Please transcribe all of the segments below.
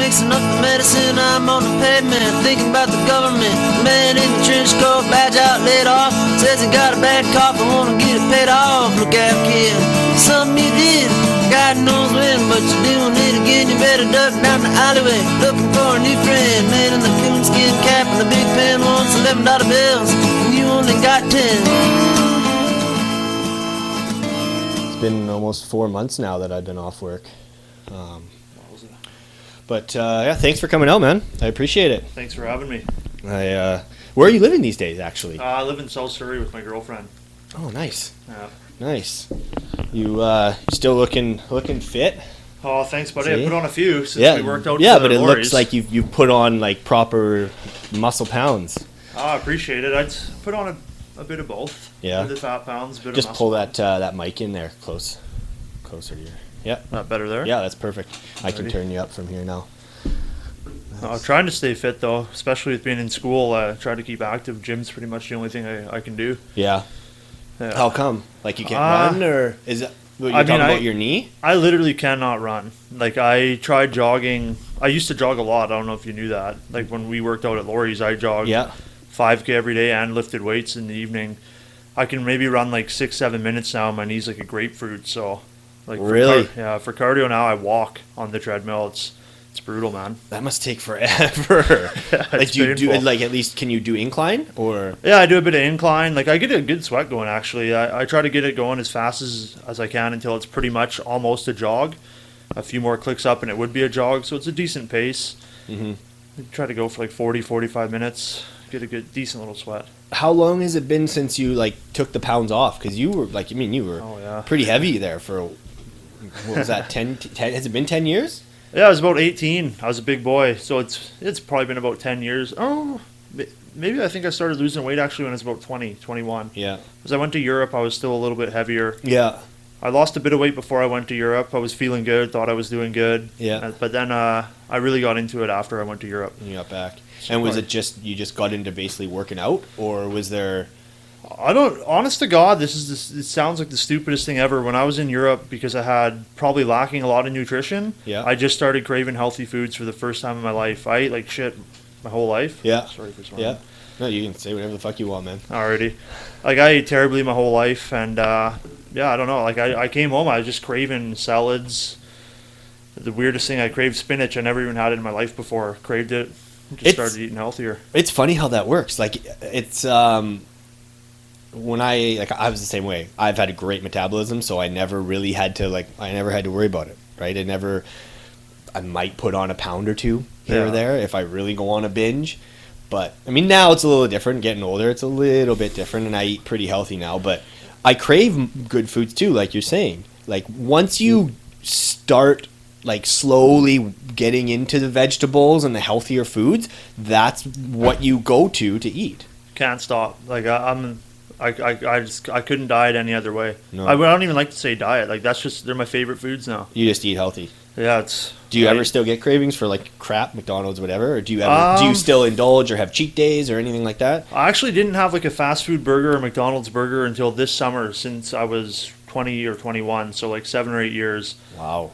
mixing up the medicine. I'm on the pavement, thinking about the government. The man in the trench coat, badge out, laid off. Says he got a bad cough, I wanna get it paid off. Look out, kid, something you did, God knows when, but you're doing it again. You better duck down the alleyway, looking for a new friend. Man in the coonskin cap and the big pen wants $11 bills, and you only got 10. It's been almost 4 months now that I've been off work. But yeah, thanks for coming out, man. I appreciate it. Thanks for having me. Where are you living these days, actually? I live in South Surrey with my girlfriend. Oh, nice. Yeah. Nice. You still looking fit? Oh, thanks, buddy. See? I put on a few since we worked out. Yeah, but it looks like you put on like proper muscle pounds. I appreciate it. I'd put on a bit of both. Yeah. The fat pounds, bit Just of muscle. pull that mic in there closer to you. Yeah. Not better there? Yeah, that's perfect. I can turn you up from here now. I'm trying to stay fit, though, especially with being in school. Try to keep active. Gym's pretty much the only thing I can do. Yeah. How come? Like you can't run, or is it what you're talking about your knee? I literally cannot run. Like I tried jogging. I used to jog a lot. I don't know if you knew that. Like when we worked out at Laurie's, I jogged 5K every day and lifted weights in the evening. I can maybe run like 6-7 minutes now. My knee's like a grapefruit. So, like really, for cardio now, I walk on the treadmill. It's brutal, man. That must take forever. Like, do you do like at least can you do incline or? Yeah, I do a bit of incline. Like I get a good sweat going actually. I try to get it going as fast as I can until it's pretty much almost a jog. A few more clicks up and it would be a jog, so it's a decent pace. Mm-hmm. I try to go for like 40-45 minutes. Get a good decent little sweat. How long has it been since you like took the pounds off? Because you were like, you were pretty heavy there for what was that 10? Has it been 10 years? Yeah, I was about 18. I was a big boy, so it's probably been about 10 years. Oh, maybe I think I started losing weight actually when I was about 20, 21. Yeah. Because I went to Europe, I was still a little bit heavier. Yeah. I lost a bit of weight before I went to Europe. I was feeling good, thought I was doing good. Yeah. But then I really got into it after I went to Europe. And you got back. And was it just you just got into basically working out, or was there? I don't. Honest to God, it sounds like the stupidest thing ever. When I was in Europe, because I had probably lacking a lot of nutrition, I just started craving healthy foods for the first time in my life. I ate like shit my whole life. Yeah. Sorry for swearing. Yeah. No, you can say whatever the fuck you want, man. Alrighty. Like I ate terribly my whole life, and I don't know. Like I came home, I was just craving salads. The weirdest thing, I craved spinach. I never even had it in my life before. Craved it. Just started eating healthier. It's funny how that works. Like it's when I was the same way. I've had a great metabolism, so I never really had to worry about it. Right? I might put on a pound or two here or there if I really go on a binge. But I mean, now it's a little different. Getting older, it's a little bit different, and I eat pretty healthy now. But I crave good foods too, like you're saying. Like once you start like slowly getting into the vegetables and the healthier foods, that's what you go to eat. Can't stop. Like I couldn't diet any other way. No. I don't even like to say diet. Like they're my favorite foods now. You just eat healthy. Yeah, Do you ever still get cravings for like crap, McDonald's, whatever, or do you still indulge or have cheat days or anything like that? I actually didn't have like a fast food burger or McDonald's burger until this summer, since I was 20 or 21, so like 7 or 8 years. Wow.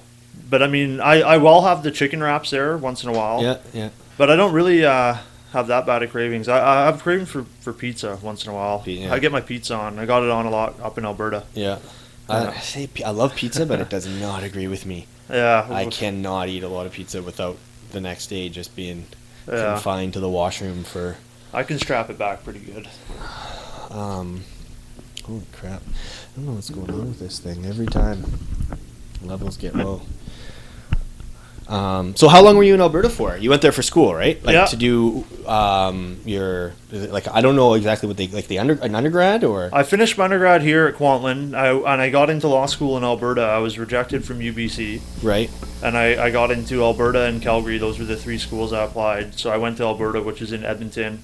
But I mean, I will have the chicken wraps there once in a while. Yeah. But I don't really have that bad of cravings. I have craving for pizza once in a while. Yeah. I get my pizza on. I got it on a lot up in Alberta. Yeah. I love pizza, but it does not agree with me. Yeah. I cannot eat a lot of pizza without the next day just being confined to the washroom for... I can strap it back pretty good. Holy crap. I don't know what's going on with this thing. Every time levels get low. So how long were you in Alberta for? You went there for school, right? To do your I don't know exactly what an undergrad or. I finished my undergrad here at Kwantlen, and I got into law school in Alberta. I was rejected from UBC. Right. And I got into Alberta and Calgary. Those were the 3 schools I applied. So I went to Alberta, which is in Edmonton.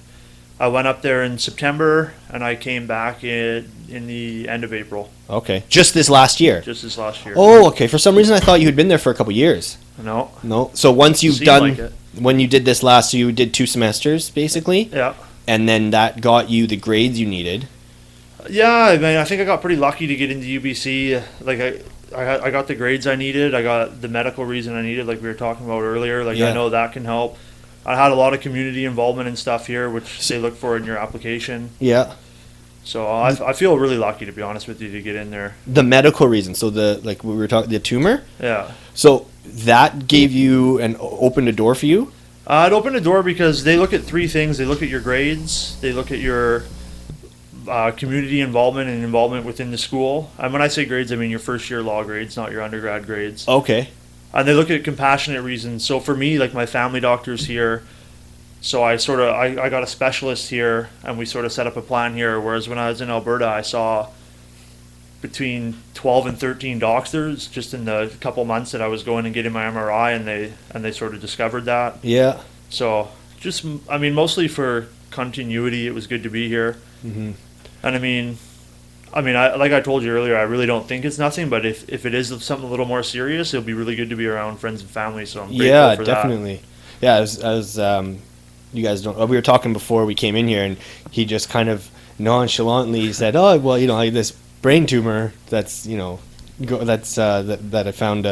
I went up there in September, and I came back in the end of April. Okay. Just this last year? Just this last year. Oh, okay. For some reason, I thought you had been there for a couple years. No. So once you've done... When you did this last... So you did 2 semesters, basically? Yeah. And then that got you the grades you needed? Yeah, I mean, I think I got pretty lucky to get into UBC. Like I got the grades I needed. I got the medical reason I needed, like we were talking about earlier. Like Yeah. I know that can help. I had a lot of community involvement and stuff here, which they look for in your application. Yeah. So I feel really lucky, to be honest with you, to get in there. The medical reason. So like we were talking, the tumor. Yeah. So that gave you and opened a door for you. It opened a door because they look at three things. They look at your grades. They look at your community involvement and involvement within the school. And when I say grades, I mean your first year law grades, not your undergrad grades. Okay. And they look at compassionate reasons. So for me, like my family doctor's here. So I got a specialist here, and we sort of set up a plan here. Whereas when I was in Alberta, I saw between 12 and 13 doctors just in the couple months that I was going and getting my MRI, and they sort of discovered that. Yeah. So just, I mean, mostly for continuity, it was good to be here. Mm-hmm. And I like I told you earlier, I really don't think it's nothing. But if it is something a little more serious, it'll be really good to be around friends and family. So I'm grateful for definitely. Yeah, as you guys don't. We were talking before we came in here, and he just kind of nonchalantly said, "Oh, well, like this brain tumor that's that I found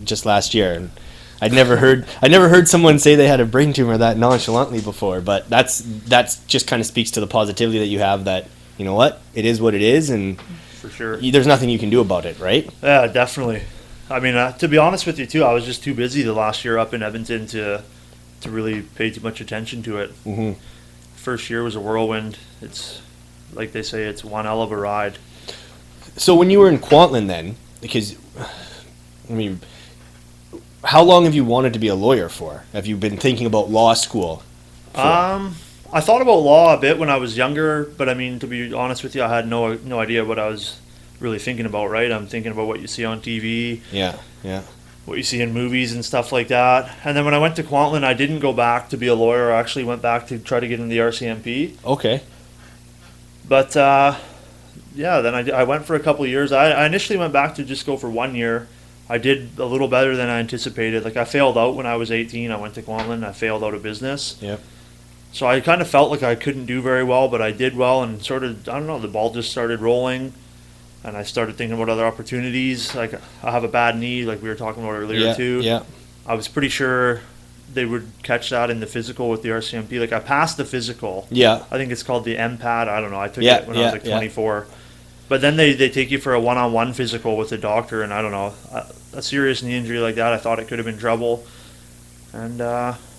just last year." And I'd never heard someone say they had a brain tumor that nonchalantly before. But that's just kind of speaks to the positivity that you have. That you know what, it is what it is, and For sure. there's nothing you can do about it, right? Yeah, definitely. I mean, to be honest with you too, I was just too busy the last year up in Edmonton to really pay too much attention to it. Mm-hmm. First year was a whirlwind. It's like they say, it's one hell of a ride. So when you were in Kwantlen then, because, I mean, how long have you wanted to be a lawyer for? Have you been thinking about law school? I thought about law a bit when I was younger, but I mean, to be honest with you, I had no idea what I was really thinking about, right? I'm thinking about what you see on TV. Yeah. What you see in movies and stuff like that. And then when I went to Kwantlen, I didn't go back to be a lawyer. I actually went back to try to get into the RCMP. Okay. But, then I went for a couple of years. I initially went back to just go for 1 year. I did a little better than I anticipated. Like, I failed out when I was 18. I went to Kwantlen. I failed out of business. Yep. So I kind of felt like I couldn't do very well, but I did well, and sort of, I don't know, the ball just started rolling. And I started thinking about other opportunities. Like, I have a bad knee, like we were talking about earlier, too. Yeah. I was pretty sure they would catch that in the physical with the RCMP. Like, I passed the physical. Yeah. I think it's called the MPAD. I don't know. I took Yeah, it when I was like 24. But then they take you for a one-on-one physical with the doctor, and I don't know. A serious knee injury like that, I thought it could have been trouble. And,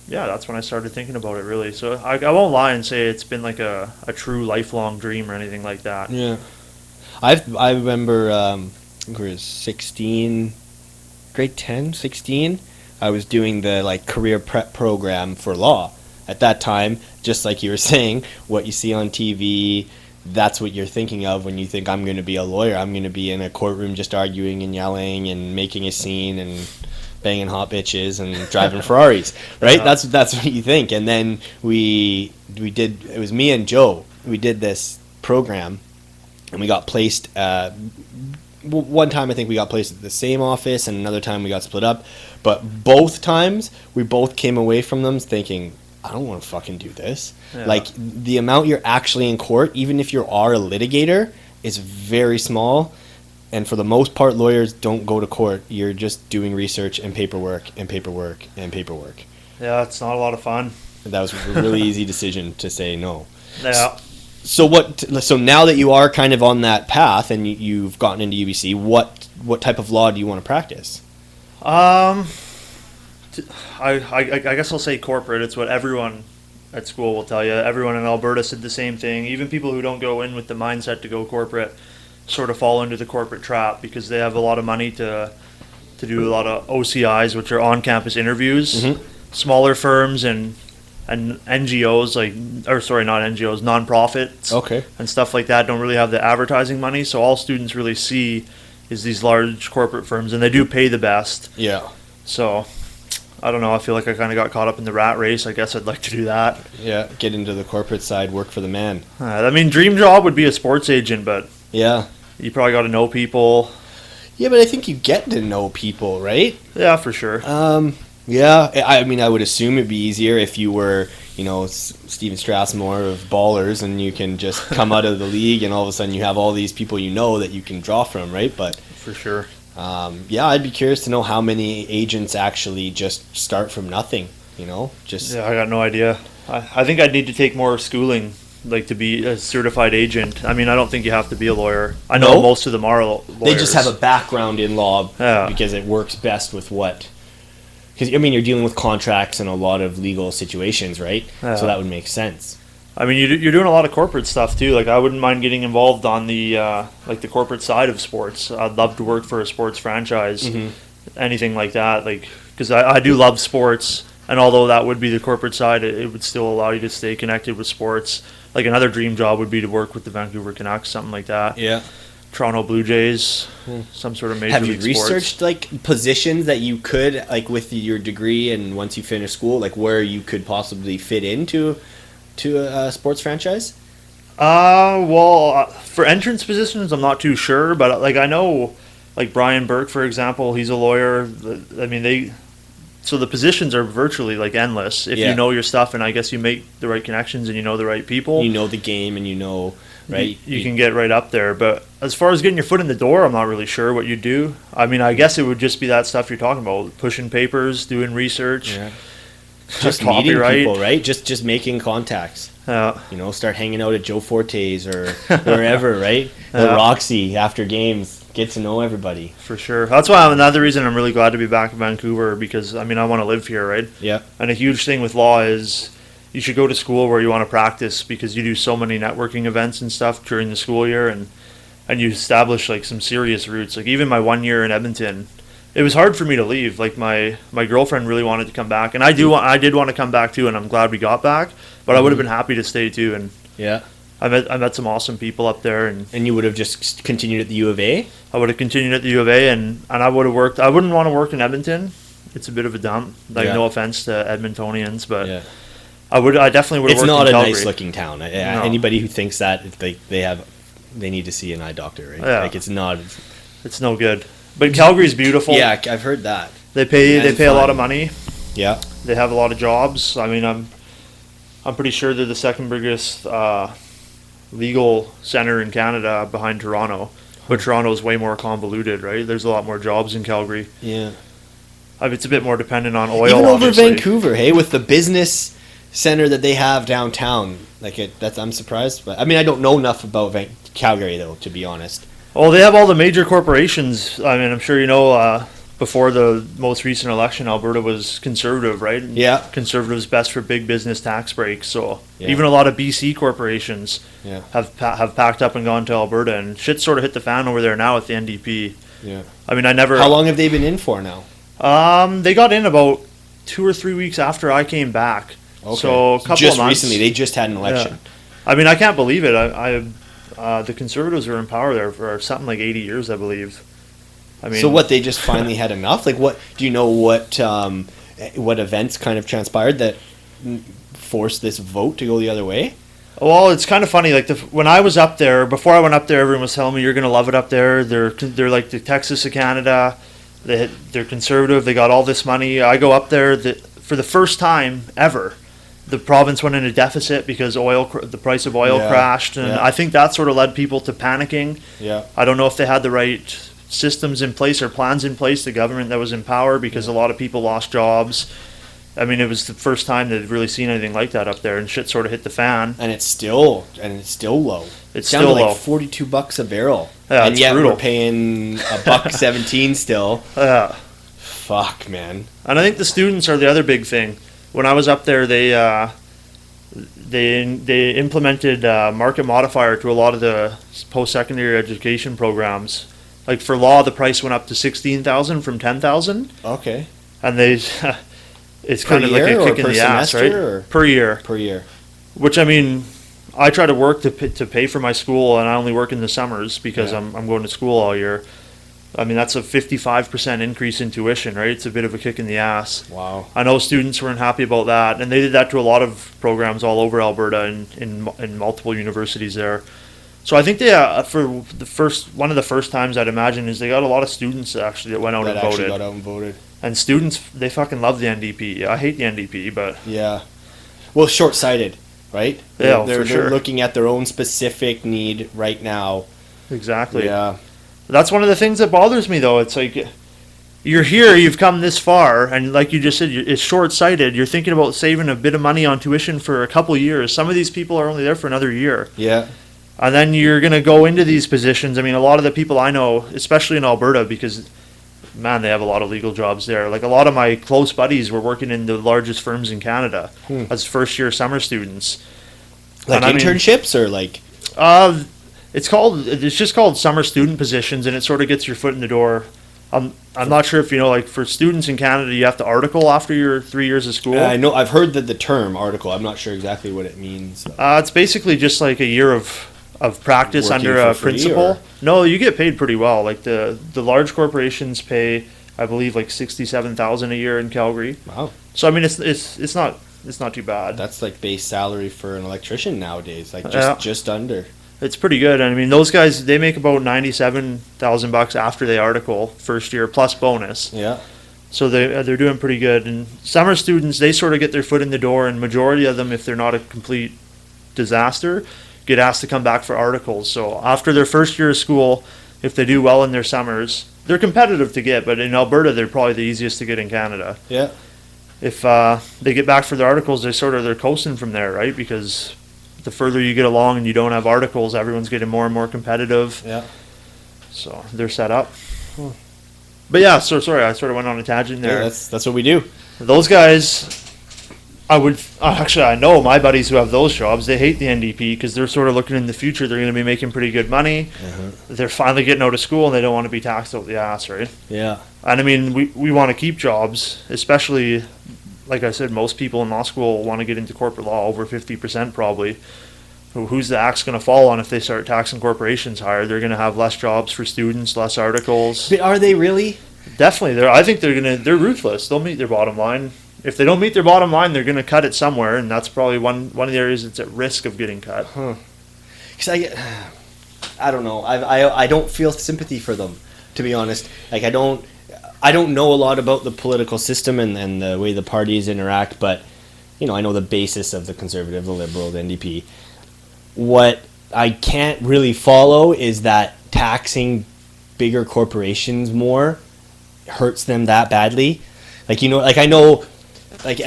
that's when I started thinking about it, really. So I won't lie and say it's been like a true lifelong dream or anything like that. Yeah. I remember I think we were 16, grade 10, 16. I was doing the like career prep program for law. At that time, just like you were saying, what you see on TV, that's what you're thinking of when you think I'm going to be a lawyer. I'm going to be in a courtroom just arguing and yelling and making a scene and banging hot bitches and driving Ferraris, right? Yeah. That's what you think. And then we did. It was me and Joe. We did this program. And we got placed, one time I think we got placed at the same office, and another time we got split up. But both times, we both came away from them thinking, I don't want to fucking do this. Yeah. Like, the amount you're actually in court, even if you are a litigator, is very small. And for the most part, lawyers don't go to court. You're just doing research and paperwork and paperwork and paperwork. Yeah, it's not a lot of fun. That was a really easy decision to say no. Yeah. So now that you are kind of on that path and you've gotten into UBC, what type of law do you want to practice? I guess I'll say corporate. It's what everyone at school will tell you. Everyone in Alberta said the same thing. Even people who don't go in with the mindset to go corporate sort of fall into the corporate trap because they have a lot of money to do a lot of OCIs, which are on-campus interviews. Mm-hmm. Smaller firms and NGOs, not NGOs, nonprofits, Okay. and stuff like that don't really have the advertising money. So all students really see is these large corporate firms, and they do pay the best. Yeah. So I don't know. I feel like I kind of got caught up in the rat race. I guess I'd like to do that. Yeah. Get into the corporate side, work for the man. Dream job would be a sports agent, but Yeah. you probably got to know people. Yeah, but I think you get to know people, right? Yeah, for sure. Yeah, I mean, I would assume it'd be easier if you were, Steven Strasmore of Ballers, and you can just come out of the league, and all of a sudden you have all these people that you can draw from, right? But For sure. yeah, I'd be curious to know how many agents actually just start from nothing. Just Yeah, I got no idea. I think I'd need to take more schooling, like to be a certified agent. I mean, I don't think you have to be a lawyer. I know No? most of them are lawyers. they just have a background in law Yeah. because it works best with what. Because I mean, you're dealing with contracts and a lot of legal situations, right? Yeah. So that would make sense. I mean, you're doing a lot of corporate stuff too. Like, I wouldn't mind getting involved on the the corporate side of sports. I'd love to work for a sports franchise, anything like that. Like, because I do love sports, and although that would be the corporate side, it would still allow you to stay connected with sports. Like, another dream job would be to work with the Vancouver Canucks, something like that. Yeah. Toronto Blue Jays, some sort of major Have you league sports. researched like positions that you could with your degree and once you finish school, like where you could possibly fit into a sports franchise? Well, for entrance positions, I'm not too sure, but like I know, like Brian Burke, for example, he's a lawyer. I mean, so the positions are virtually like endless if Yeah. you know your stuff, and I guess you make the right connections and you know the right people. You know the game, and right? You can get right up there. But as far as getting your foot in the door, I'm not really sure what you do. I mean, I guess it would just be that stuff you're talking about, pushing papers, doing research, Yeah. Just meeting copyright. people, right? Just making contacts. Yeah. Start hanging out at Joe Forte's or wherever, right? The Yeah. Roxy after games. Get to know everybody. For sure. That's why another reason I'm really glad to be back in Vancouver, because I mean, I want to live here, right? Yeah. And a huge thing with law is you should go to school where you want to practice, because you do so many networking events and stuff during the school year, and you establish like some serious roots. Like, even my 1 year in Edmonton, it was hard for me to leave. Like, my girlfriend really wanted to come back, and I did want to come back too, and I'm glad we got back. But I would have been happy to stay too, and Yeah. I met some awesome people up there, and And you would have just continued at the U of A? I would have continued at the U of A, and I would have worked. I wouldn't want to work in Edmonton. It's a bit of a dump. Like, Yeah. no offense to Edmontonians, but Yeah. I definitely would have It's worked not in a Calgary. nice looking town. No. Anybody who thinks that, they need to see an eye doctor, right? Yeah. Like, it's not. It's no good. But Calgary's beautiful. Yeah, I've heard that. They pay And a lot fun. of money. Yeah. They have a lot of jobs. I mean, I'm pretty sure they're the second biggest legal center in Canada behind Toronto. But Toronto's way more convoluted, right? There's a lot more jobs in Calgary. Yeah. I mean, it's a bit more dependent on oil. Even over obviously. Vancouver, hey, with the business center that they have downtown, I'm surprised. But I mean, I don't know enough about Calgary though, to be honest. Well, they have all the major corporations. I mean, I'm sure you know. Before the most recent election, Alberta was conservative, right? Yeah. Conservatives best for big business tax breaks. So Yeah. even a lot of BC corporations Yeah. have packed up and gone to Alberta, and shit sort of hit the fan over there now with the NDP. Yeah. I mean, I never. How long have they been in for now? They got in about 2 or 3 weeks after I came back. Okay. So a couple just of months. recently, they just had an election. Yeah. I mean, I can't believe it. The Conservatives were in power there for something like 80 years, I believe. I mean, So what? They just finally had enough. Like, what? Do you know what events kind of transpired that forced this vote to go the other way? Well, it's kind of funny. Like, when I was up there, before I went up there, everyone was telling me you're gonna love it up there. They're like the Texas of Canada. They're conservative. They got all this money. I go up there. For the first time ever, the province went into deficit because the price of oil Yeah, crashed, and yeah. I think that sort of led people to panicking. Yeah. I don't know if they had the right systems in place or plans in place, the government that was in power, because a lot of people lost jobs. I mean, it was the first time they'd really seen anything like that up there, and shit sort of hit the fan. And it's still low. It's down still to low. like $42 a barrel. Yeah, and it's yet brutal. we're paying $1.17 still. Yeah. Fuck, man. And I think the students are the other big thing. When I was up there, they implemented market modifier to a lot of the post-secondary education programs. Like, for law, the price went up to $16,000 from $10,000, Okay. and it's kind of like year a or kick in per the ass, right? semester, or? Per year. Per year. Which, I mean, I try to work to pay for my school, and I only work in the summers because Yeah. I'm going to school all year. I mean, that's a 55% increase in tuition, right? It's a bit of a kick in the ass. Wow. I know students weren't happy about that, and they did that to a lot of programs all over Alberta and in multiple universities there. So I think they, for one of the first times I'd imagine, is they got a lot of students actually that went out That and actually voted. got out and voted. And students, they fucking love the NDP. I hate the NDP, but Yeah. Well, short-sighted, right? Yeah, they're for sure. looking at their own specific need right now. exactly. Yeah. That's one of the things that bothers me, though. It's like you're here, you've come this far, and like you just said, it's short-sighted. You're thinking about saving a bit of money on tuition for a couple years. Some of these people are only there for another year. Yeah. And then you're going to go into these positions. I mean, a lot of the people I know, especially in Alberta, because, man, they have a lot of legal jobs there. Like, a lot of my close buddies were working in the largest firms in Canada as first-year summer students. Like And I mean, internships or like... it's just called summer student positions, and it sort of gets your foot in the door. I'm not sure if you know, like, for students in Canada, you have to article after your 3 years of school. I know, I've heard the term article. I'm not sure exactly what it means. It's basically just like a year of practice Working under for a free, principal. or? No, you get paid pretty well. Like the large corporations pay, I believe, like 67,000 a year in Calgary. Wow. So I mean, it's not too bad. That's like base salary for an electrician nowadays. Like Yeah. just under. It's pretty good. I mean, those guys, they make about $97,000 after they article first year plus bonus. Yeah. So they're doing pretty good. And summer students, they sort of get their foot in the door, and majority of them, if they're not a complete disaster, get asked to come back for articles. So after their first year of school, if they do well in their summers, they're competitive to get, but in Alberta, they're probably the easiest to get in Canada. Yeah. If they get back for their articles, they're coasting from there, right? Because the further you get along and you don't have articles, everyone's getting more and more competitive. Yeah. So they're set up. But yeah, so sorry, I sort of went on a tangent there. Yeah, that's what we do. Those guys, I know my buddies who have those jobs, they hate the NDP because they're sort of looking in the future. They're going to be making pretty good money. They're finally getting out of school and they don't want to be taxed out the ass, right? Yeah. And I mean, we want to keep jobs, especially, like I said, most people in law school want to get into corporate law, over 50% probably. Who's the axe going to fall on if they start taxing corporations higher? They're going to have less jobs for students, less articles. But are they really? Definitely. I think they're ruthless. They'll meet their bottom line. If they don't meet their bottom line, they're going to cut it somewhere, and that's probably one of the areas that's at risk of getting cut. Because I don't know. I don't feel sympathy for them, to be honest. Like I don't know a lot about the political system and the way the parties interact, but you know, I know the basis of the Conservative, the Liberal, the NDP. What I can't really follow is that taxing bigger corporations more hurts them that badly. Like, you know, like I know, like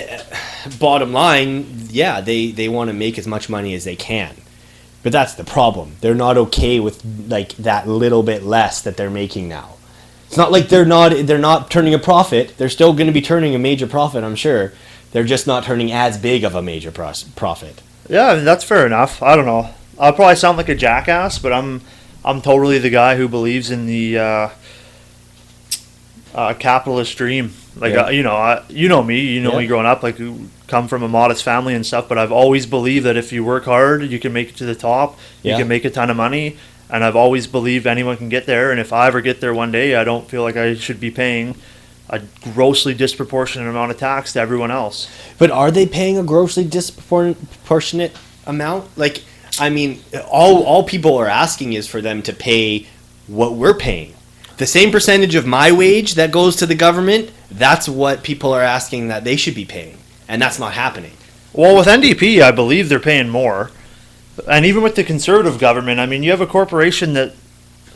bottom line, yeah, they want to make as much money as they can. But that's the problem. They're not okay with like that little bit less that they're making now. It's not like they're not turning a profit. They're still going to be turning a major profit, I'm sure. They're just not turning as big of a major profit. Yeah, I mean, that's fair enough. I don't know. I'll probably sound like a jackass, but I'm totally the guy who believes in the capitalist dream. Like, Yeah. you know me growing up, like, you come from a modest family and stuff, but I've always believed that if you work hard, you can make it to the top, you Yeah. can make a ton of money, and I've always believed anyone can get there, and if I ever get there one day, I don't feel like I should be paying a grossly disproportionate amount of tax to everyone else. But are they paying a grossly disproportionate amount? Like, I mean, all people are asking is for them to pay what we're paying. The same percentage of my wage that goes to the government, that's what people are asking that they should be paying. And that's not happening. Well, with NDP, I believe they're paying more. And even with the Conservative government, I mean, you have a corporation that,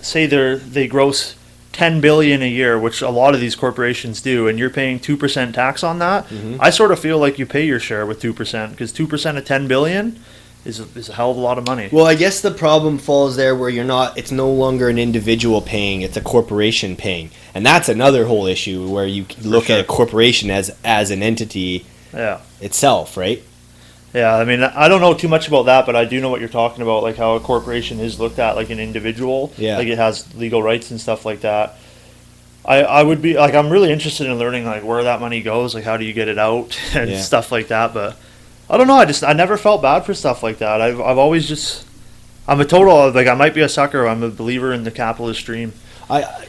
say they gross $10 billion a year, which a lot of these corporations do, and you're paying 2% tax on that. I sort of feel like you pay your share with 2%, because 2% of $10 billion is a hell of a lot of money. Well, I guess the problem falls there where it's no longer an individual paying, it's a corporation paying. And that's another whole issue where you look at a corporation as an entity itself, right? Yeah, I mean, I don't know too much about that, but I do know what you're talking about, like how a corporation is looked at like an individual. Yeah. Like it has legal rights and stuff like that. I would be, like, I'm really interested in learning, like, where that money goes, like, how do you get it out and stuff like that, but I don't know, I never felt bad for stuff like that. I've always just, I'm a total, like, I might be a sucker, I'm a believer in the capitalist dream.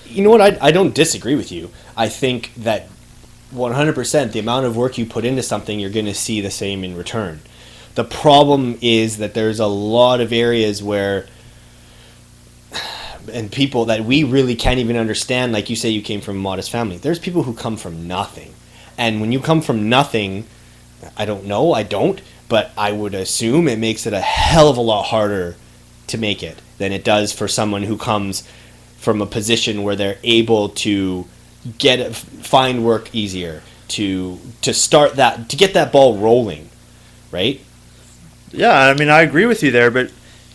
You know what, I don't disagree with you. I think that 100% the amount of work you put into something, you're going to see the same in return. The problem is that there's a lot of areas where and people that we really can't even understand. Like you say, you came from a modest family. There's people who come from nothing, and when you come from nothing, I don't, but I would assume it makes it a hell of a lot harder to make it than it does for someone who comes from a position where they're able to find work easier, to start that, to get that ball rolling, right? Yeah, I mean, I agree with you there, but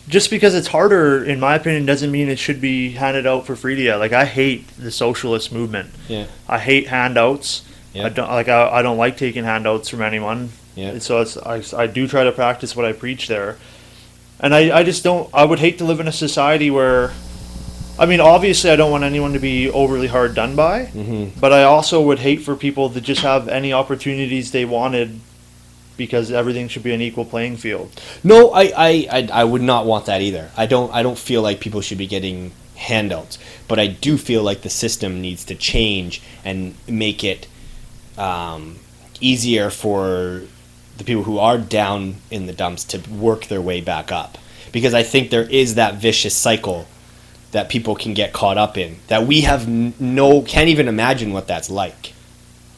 just because it's harder, in my opinion, doesn't mean it should be handed out for free to you. Like, I hate the socialist movement. Yeah. I hate handouts. Yeah. I don't like taking handouts from anyone. Yeah. And so I do try to practice what I preach there. And I just don't, I would hate to live in a society where, I mean, obviously I don't want anyone to be overly hard done by, but I also would hate for people to just have any opportunities they wanted, because everything should be an equal playing field. No, I would not want that either. I don't feel like people should be getting handouts, but I do feel like the system needs to change and make it easier for the people who are down in the dumps to work their way back up, because I think there is that vicious cycle that people can get caught up in that we have can't even imagine what that's like.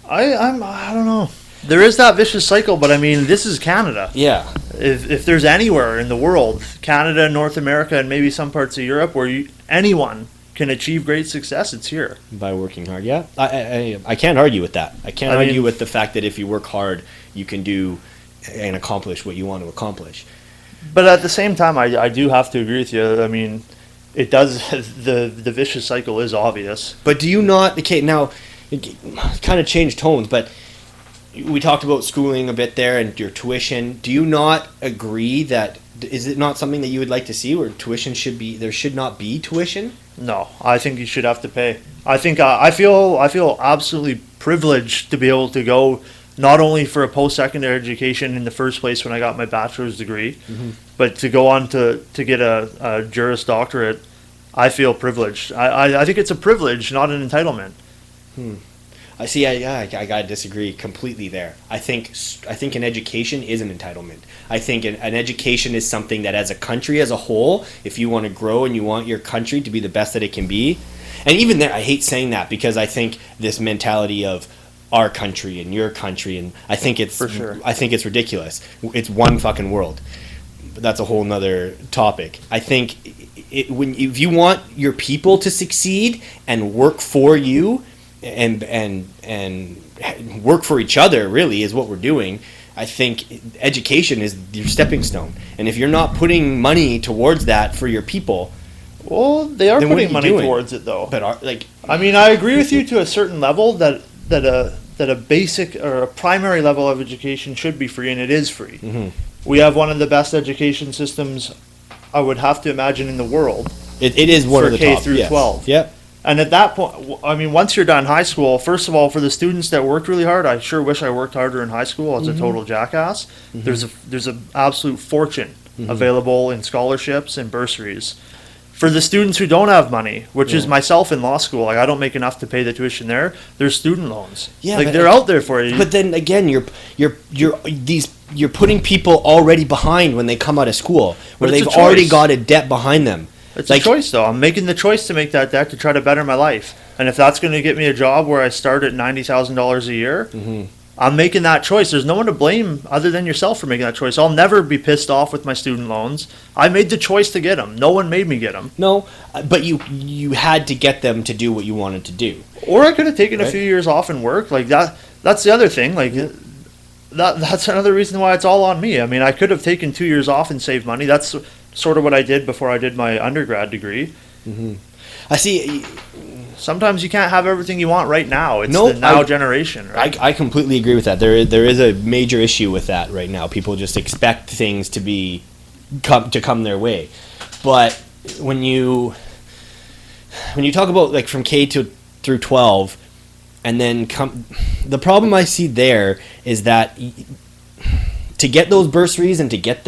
I don't know. There is that vicious cycle, but I mean, this is Canada. Yeah. If there's anywhere in the world, Canada, North America, and maybe some parts of Europe, where anyone can achieve great success, it's here. By working hard, yeah. I can't argue with that. I can't argue with the fact that if you work hard, you can do and accomplish what you want to accomplish. But at the same time, I do have to agree with you. I mean, it does, the vicious cycle is obvious. But do you not, okay, now, it kind of changed tones, but we talked about schooling a bit there and your tuition. Do you not agree that, is it not something that you would like to see where tuition there should not be tuition? No, I think you should have to pay. I think I feel absolutely privileged to be able to go not only for a post-secondary education in the first place when I got my bachelor's degree, but to go on to get a Juris Doctorate. I feel privileged. I think it's a privilege, not an entitlement. I see. I gotta disagree completely there. I think an education is an entitlement. I think an education is something that, as a country as a whole, if you want to grow and you want your country to be the best that it can be, and even there, I hate saying that, because I think this mentality of our country and your country, and I think it's, for sure, I think it's ridiculous. It's one fucking world. But that's a whole nother topic. I think if you want your people to succeed and work for you, and work for each other, really, is what we're doing. I think education is your stepping stone, and if you're not putting money towards that for your people, well, they are putting money towards it, though. But I mean, I agree with you to a certain level that a basic or a primary level of education should be free, and it is free. We have one of the best education systems, I would have to imagine, in the world. It is one of the K top, through yes. 12. Yep. And at that point, I mean, once you're done high school, first of all, for the students that worked really hard, I sure wish I worked harder in high school. I was a total jackass. There's an absolute fortune available in scholarships and bursaries. For the students who don't have money, which is myself in law school, like, I don't make enough to pay the tuition there. There's student loans. Yeah, like, they're out there for you. But then again, you're putting people already behind when they come out of school, where they've already got a debt behind them. It's a choice, though. I'm making the choice to make that debt to try to better my life. And if that's going to get me a job where I start at $90,000 a year, I'm making that choice. There's no one to blame other than yourself for making that choice. I'll never be pissed off with my student loans. I made the choice to get them. No one made me get them. No, but you had to get them to do what you wanted to do. Or I could have taken a few years off and worked. Like, that's the other thing. Like, that's another reason why it's all on me. I mean, I could have taken 2 years off and saved money. That's sort of what I did before I did my undergrad degree. I see. Sometimes you can't have everything you want right now. It's the now generation, right? I completely agree with that. There is a major issue with that right now. People just expect things to come their way. But when you talk about, like, from K through 12, and then the problem I see there is that to get those bursaries and to get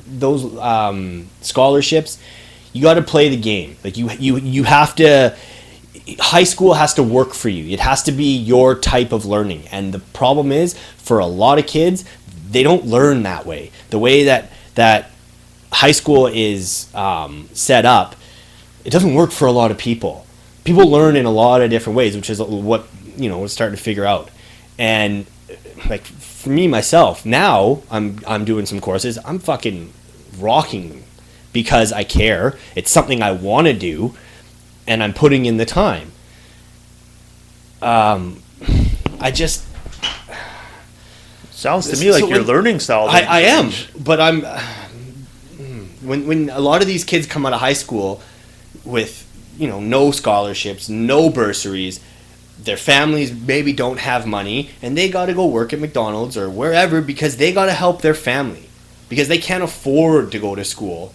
those scholarships, you got to play the game. Like, you have to. High school has to work for you. It has to be your type of learning. And the problem is, for a lot of kids, they don't learn that way. The way that high school is set up, it doesn't work for a lot of people. People learn in a lot of different ways, which is what, we're starting to figure out. And like for me myself, now I'm doing some courses. I'm fucking rocking them because I care. It's something I want to do, and I'm putting in the time. I just sounds to me like your learning style. I am, but I'm when a lot of these kids come out of high school with no scholarships, no bursaries, their families maybe don't have money, and they got to go work at McDonald's or wherever because they got to help their family because they can't afford to go to school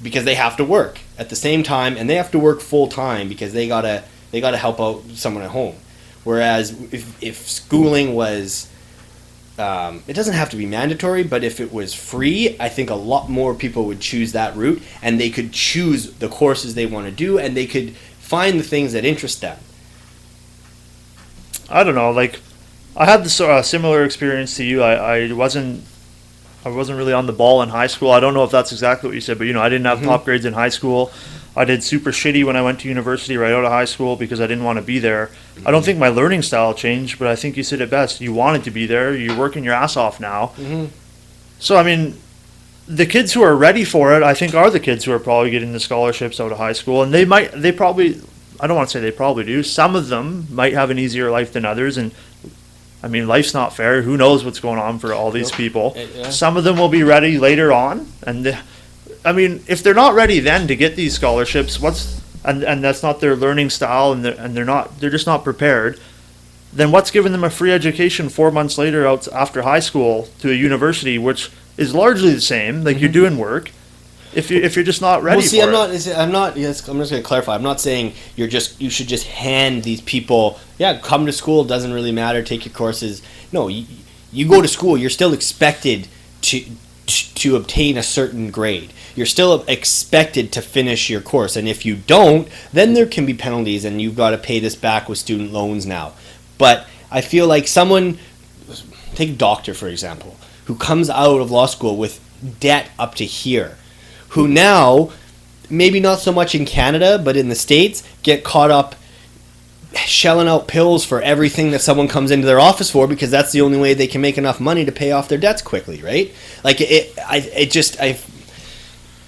because they have to work at the same time, and they have to work full time because they gotta help out someone at home. Whereas if schooling was, it doesn't have to be mandatory, but if it was free, I think a lot more people would choose that route, and they could choose the courses they want to do, and they could find the things that interest them. I don't know. Like, I had this similar experience to you. I wasn't really on the ball in high school. I don't know if that's exactly what you said, but I didn't have top grades in high school. I did super shitty when I went to university right out of high school because I didn't want to be there. I don't think my learning style changed, but I think you said it best. You wanted to be there. You're working your ass off now. So, I mean, the kids who are ready for it, I think, are the kids who are probably getting the scholarships out of high school. And they probably, I don't want to say they probably do. Some of them might have an easier life than others. And, I mean, life's not fair. Who knows what's going on for all these people? Yeah. Some of them will be ready later on. And I mean, if they're not ready then to get these scholarships, and that's not their learning style, and they're just not prepared, then what's giving them a free education 4 months later out after high school to a university, which is largely the same, like you're doing work, if you're just not ready for it. I'm just going to clarify. I'm not saying you should just hand these people, come to school, doesn't really matter, take your courses. No, you go to school, you're still expected to obtain a certain grade. You're still expected to finish your course, and if you don't, then there can be penalties, and you've got to pay this back with student loans now. But I feel like someone, take a doctor for example, who comes out of law school with debt up to here, who now, maybe not so much in Canada, but in the States, get caught up shelling out pills for everything that someone comes into their office for because that's the only way they can make enough money to pay off their debts quickly, right? Like it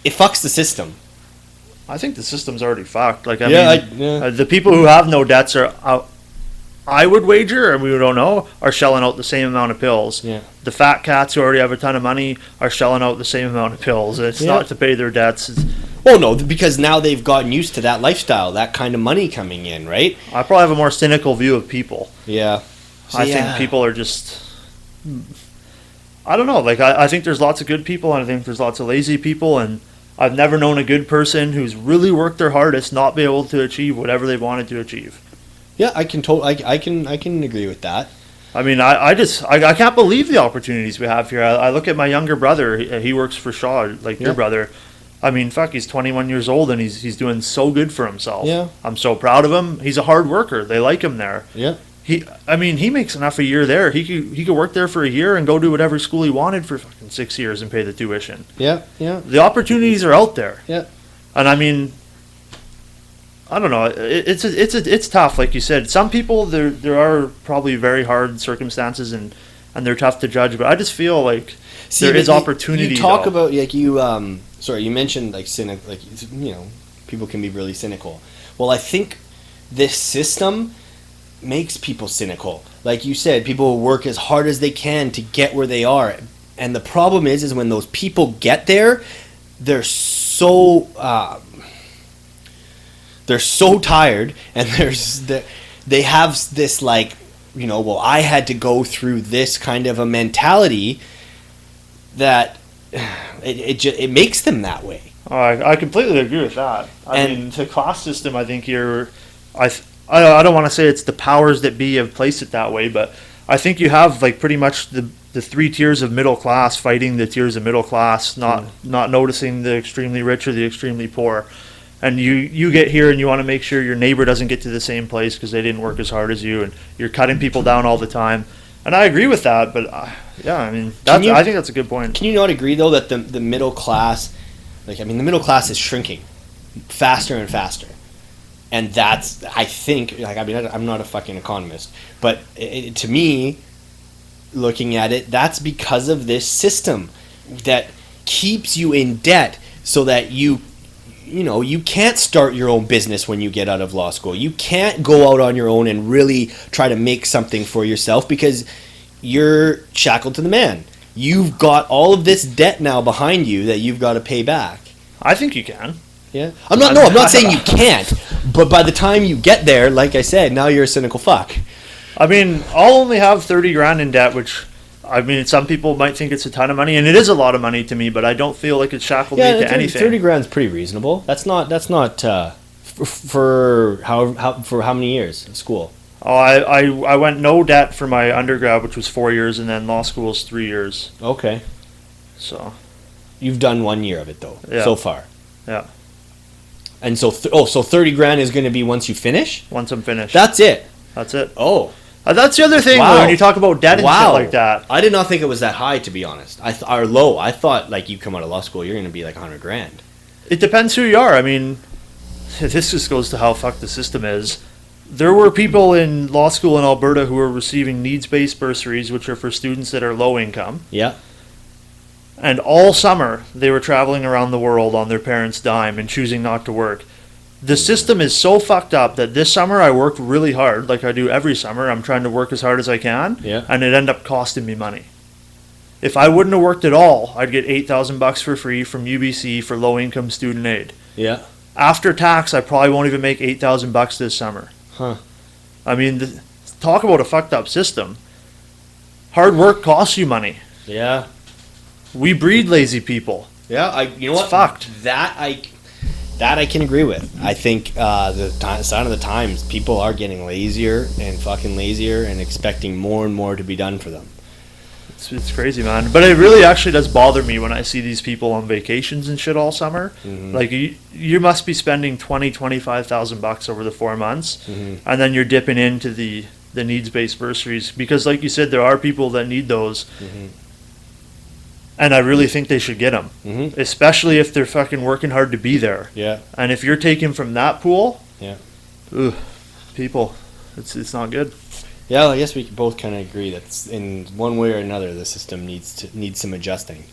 fucks the system. I think the system's already fucked. Like the people who have no debts are, I would wager, and we don't know, are shelling out the same amount of pills. Yeah. The fat cats who already have a ton of money are shelling out the same amount of pills. It's not to pay their debts. Well, no, because now they've gotten used to that lifestyle, that kind of money coming in, right? I probably have a more cynical view of people. Yeah. I think people are just, I don't know. Like I think there's lots of good people, and I think there's lots of lazy people, and I've never known a good person who's really worked their hardest not be able to achieve whatever they wanted to achieve. Yeah, I can agree with that. I mean, I can't believe the opportunities we have here. I look at my younger brother. He works for Shaw, like your brother. I mean, fuck, he's 21 years old, and he's doing so good for himself. Yeah. I'm so proud of him. He's a hard worker. They like him there. Yeah. He makes enough a year there. He could work there for a year and go to whatever school he wanted for fucking 6 years and pay the tuition. Yeah, yeah. The opportunities are out there. Yeah. And I mean, I don't know. It's tough, like you said. Some people there are probably very hard circumstances and they're tough to judge. But I just feel like there is opportunity. You talk about like you mentioned like cynic, like people can be really cynical. Well, I think this system makes people cynical. Like you said, people work as hard as they can to get where they are, and the problem is when those people get there, they're so tired, and they have this like, well, I had to go through this kind of a mentality that it makes them that way. Oh, I completely agree with that. I mean, the class system, I think I don't want to say it's the powers that be have placed it that way, but I think you have like pretty much the three tiers of middle class fighting the tiers of middle class, not noticing the extremely rich or the extremely poor. And you get here and you want to make sure your neighbor doesn't get to the same place because they didn't work as hard as you, and you're cutting people down all the time. And I agree with that, but I mean, I think that's a good point. Can you not agree though that the middle class, the middle class is shrinking? faster and faster. And that's, I think, like, I mean, I'm not a fucking economist, but to me, looking at it, that's because of this system that keeps you in debt so that you can't start your own business when you get out of law school. You can't go out on your own and really try to make something for yourself because you're shackled to the man. You've got all of this debt now behind you that you've got to pay back. I think you can. Yeah. I'm not saying you can't, but by the time you get there, like I said, now you're a cynical fuck. I mean, I'll only have 30 grand in debt, which, I mean, some people might think it's a ton of money, and it is a lot of money to me, but I don't feel like it's shackled me to anything. 30 grand's pretty reasonable. That's not for how many years of school? Oh, I went no debt for my undergrad, which was 4 years, and then law school is 3 years. Okay. So. You've done 1 year of it, though, so far. Yeah. And so, so 30 grand is going to be once you finish? Once I'm finished. That's it? That's it. Oh. That's the other thing, when you talk about debt and shit like that. I did not think it was that high, to be honest. Or low. I thought, like, you come out of law school, you're going to be like 100 grand. It depends who you are. I mean, this just goes to how fucked the system is. There were people in law school in Alberta who were receiving needs-based bursaries, which are for students that are low income. Yeah. And all summer, they were traveling around the world on their parents' dime and choosing not to work. The system is so fucked up that this summer I worked really hard, like I do every summer. I'm trying to work as hard as I can, and it ended up costing me money. If I wouldn't have worked at all, I'd get $8,000 for free from UBC for low-income student aid. Yeah. After tax, I probably won't even make $8,000 this summer. Huh. I mean, talk about a fucked up system. Hard work costs you money. Yeah. We breed lazy people. Yeah, you know it's what? Fucked. That I can agree with. I think the sign of the times, people are getting lazier and fucking lazier and expecting more and more to be done for them. It's crazy, man. But it really actually does bother me when I see these people on vacations and shit all summer. Mm-hmm. Like, you must be spending $25,000 over the 4 months, and then you're dipping into the needs-based bursaries. Because, like you said, there are people that need those. Mm-hmm. And I really think they should get them, especially if they're fucking working hard to be there. Yeah. And if you're taking from that pool, people, it's not good. Yeah, I guess we can both kind of agree that in one way or another, the system needs some adjusting.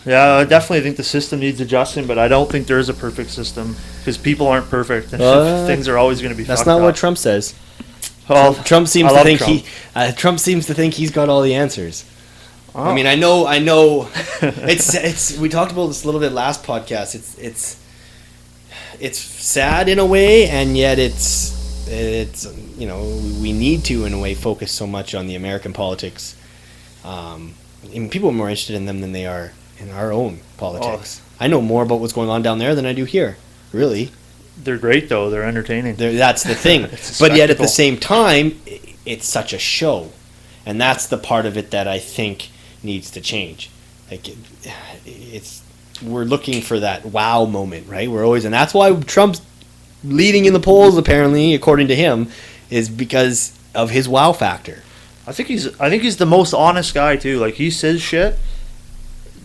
Yeah, I definitely think the system needs adjusting, but I don't think there is a perfect system because people aren't perfect. And things are always going to be. That's fucked not up. what Trump says. Well, Trump seems to think he's got all the answers. Oh. I mean, I know. It's. We talked about this a little bit last podcast. It's sad in a way, and yet it's we need to in a way focus so much on the American politics. And people are more interested in them than they are in our own politics. Oh. I know more about what's going on down there than I do here. Really. They're great though. They're entertaining. That's the thing. But yet at the same time, it's such a show, and that's the part of it that I think needs to change. Like we're looking for that wow moment, right? And that's why Trump's leading in the polls apparently, according to him, is because of his wow factor. I think he's the most honest guy too. Like, he says shit.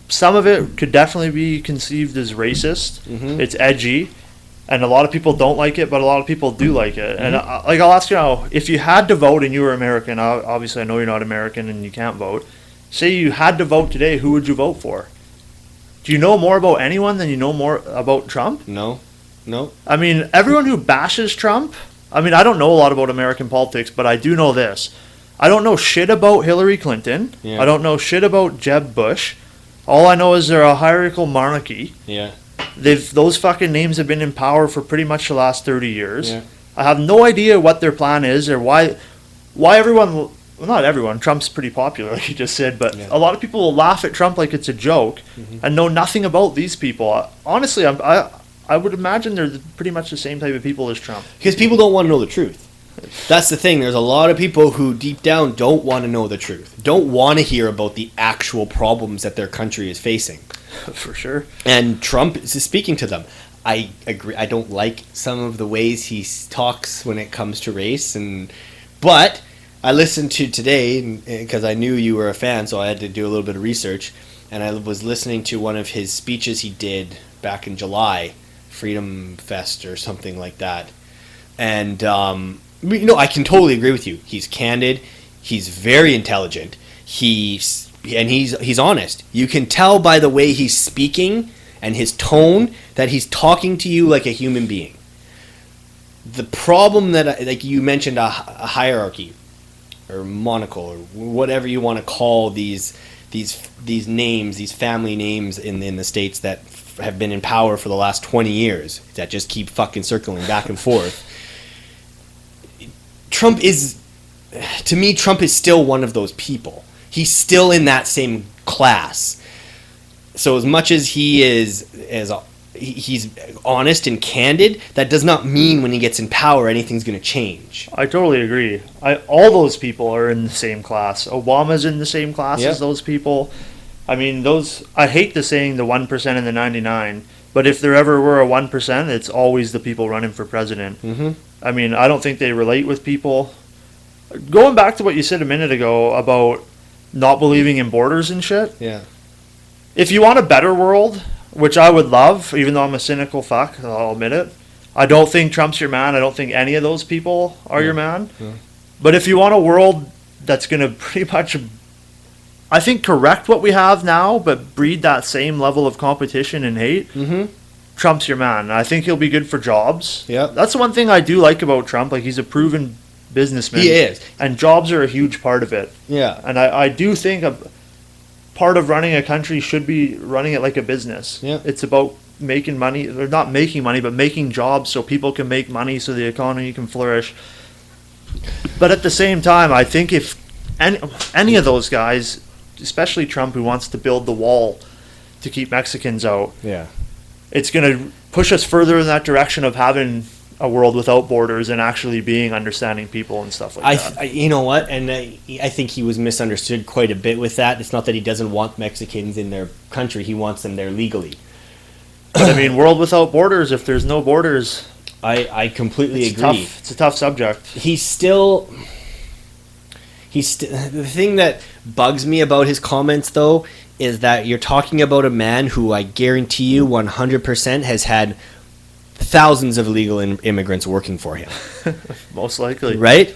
Some of it could definitely be conceived as racist. Mm-hmm. It's edgy, and a lot of people don't like it, but a lot of people do like it. Mm-hmm. And I'll ask you now, if you had to vote and you were American, obviously I know you're not American and you can't vote. Say you had to vote today, who would you vote for? Do you know more about anyone than you know more about Trump? No. I mean, everyone who bashes Trump, I mean, I don't know a lot about American politics, but I do know this. I don't know shit about Hillary Clinton. Yeah. I don't know shit about Jeb Bush. All I know is they're a hierarchical monarchy. Yeah. Those fucking names have been in power for pretty much the last 30 years. Yeah. I have no idea what their plan is or why everyone... Well, not everyone. Trump's pretty popular, like you just said, but a lot of people will laugh at Trump like it's a joke and know nothing about these people. Honestly, I would imagine they're pretty much the same type of people as Trump. Because people don't want to know the truth. That's the thing. There's a lot of people who deep down don't want to know the truth. Don't want to hear about the actual problems that their country is facing. For sure. And Trump is speaking to them. I agree. I don't like some of the ways he talks when it comes to race, but I listened to today because I knew you were a fan, so I had to do a little bit of research. And I was listening to one of his speeches he did back in July Freedom Fest or something like that. And I can totally agree with you. He's candid. He's very intelligent. He's honest. You can tell by the way he's speaking and his tone that he's talking to you like a human being. The problem that, like you mentioned, a hierarchy or monocle or whatever you want to call these names, these family names in the States that have been in power for the last 20 years that just keep fucking circling back and forth. Trump is still one of those people. He's still in that same class. So as much as he's honest and candid, that does not mean when he gets in power anything's going to change. I totally agree. All those people are in the same class. Obama's in the same class as those people. I mean, I hate the saying the 1% and the 99, but if there ever were a 1%, it's always the people running for president. Mm-hmm. I mean, I don't think they relate with people. Going back to what you said a minute ago about not believing in borders and shit. Yeah. If you want a better world, which I would love, even though I'm a cynical fuck, I'll admit it, I don't think Trump's your man. I don't think any of those people are your man. Yeah. But if you want a world that's going to pretty much, I think, correct what we have now, but breed that same level of competition and hate, Trump's your man. I think he'll be good for jobs. Yeah. That's the one thing I do like about Trump. Like, he's a proven businessman. He is. And jobs are a huge part of it. Yeah. And I do think part of running a country should be running it like a business. Yeah. It's about making money, or not making money, but making jobs so people can make money so the economy can flourish. But at the same time, I think if any of those guys, especially Trump, who wants to build the wall to keep Mexicans out, it's going to push us further in that direction of having a world without borders and actually being understanding people and stuff like that. You know what? And I think he was misunderstood quite a bit with that. It's not that he doesn't want Mexicans in their country. He wants them there legally. But I mean, world without borders, if there's no borders... I completely agree. It's a tough subject. The thing that bugs me about his comments, though, is that you're talking about a man who I guarantee you 100% has had thousands of illegal immigrants working for him. Most likely. Right?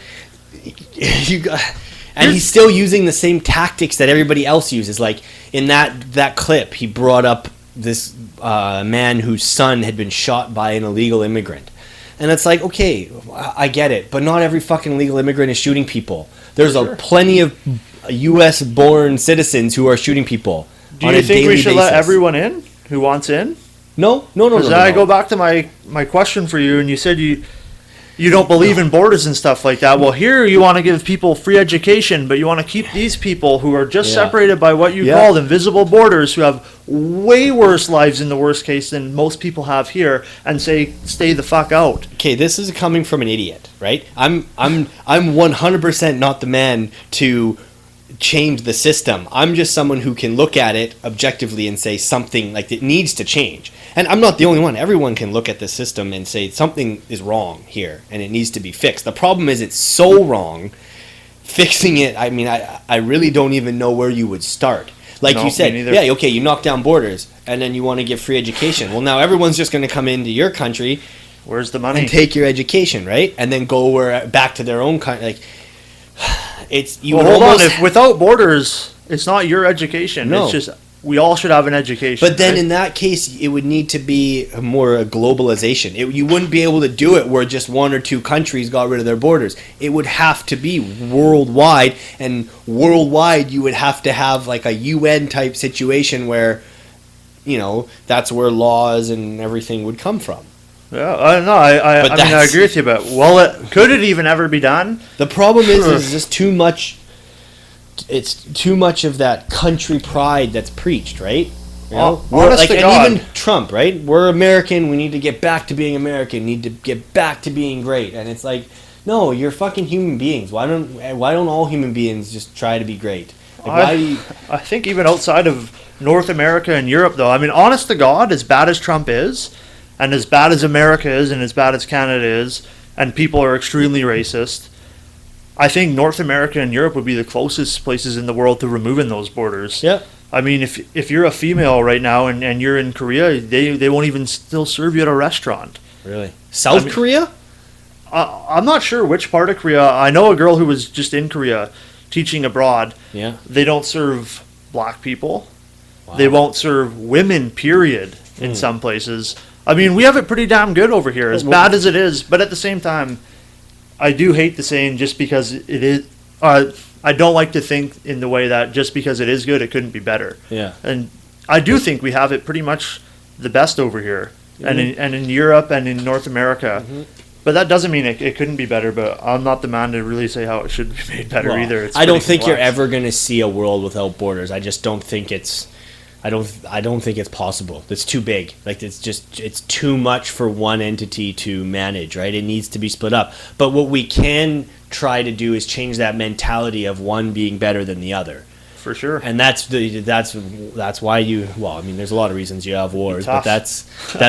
And he's still using the same tactics that everybody else uses. Like, in that clip, he brought up this man whose son had been shot by an illegal immigrant. And it's like, okay, I get it, but not every fucking illegal immigrant is shooting people. There's plenty of U.S.-born citizens who are shooting people. Do you think we should let everyone in who wants in? No. Because I go back to my question for you, and you said you don't believe in borders and stuff like that. Well, here you want to give people free education, but you want to keep these people who are just separated by what you call invisible borders, who have way worse lives in the worst case than most people have here, and say, stay the fuck out. Okay, this is coming from an idiot, right? I'm 100% not the man to change the system. I'm just someone who can look at it objectively and say something like it needs to change. And I'm not the only one. Everyone can look at the system and say something is wrong here and it needs to be fixed. The problem is it's so wrong. Fixing it, I mean, I really don't even know where you would start. Like you said, you knock down borders and then you want to give free education. Well, now everyone's just going to come into your country. Where's the money? And take your education, right? And then go back to their own country. Like, hold on. If without borders, it's not your education. No. It's just we all should have an education. But then in that case, it would need to be more a globalization. You wouldn't be able to do it where just one or two countries got rid of their borders. It would have to be worldwide, and worldwide you would have to have like a UN type situation where, that's where laws and everything would come from. Yeah, I agree with you, but could it even ever be done? The problem is just too much. It's too much of that country pride that's preached, right? Honest to God. And even Trump, right? We're American. We need to get back to being American. Need to get back to being great. And it's like, no, you're fucking human beings. Why don't all human beings just try to be great? I think even outside of North America and Europe, though, I mean, honest to God, as bad as Trump is, and as bad as America is, and as bad as Canada is, and people are extremely racist, I think North America and Europe would be the closest places in the world to removing those borders. Yeah. I mean, if you're a female right now and you're in Korea, they won't even still serve you at a restaurant. Really? South Korea? I'm not sure which part of Korea. I know a girl who was just in Korea teaching abroad. Yeah. They don't serve black people. Wow. They won't serve women, period, in some places. I mean, we have it pretty damn good over here, as bad as it is. But at the same time, I do hate the saying just because it is... I don't like to think in the way that just because it is good, it couldn't be better. Yeah. And I do think we have it pretty much the best over here. Mm-hmm. And in Europe and in North America. Mm-hmm. But that doesn't mean it couldn't be better, but I'm not the man to really say how it should be made better either. It's I don't think complex. you're ever going to see a world without borders. I just don't think it's I don't think it's possible. It's too big. Like it's too much for one entity to manage, right? It needs to be split up. But what we can try to do is change that mentality of one being better than the other. For sure. And that's why I mean there's a lot of reasons you have wars, but that's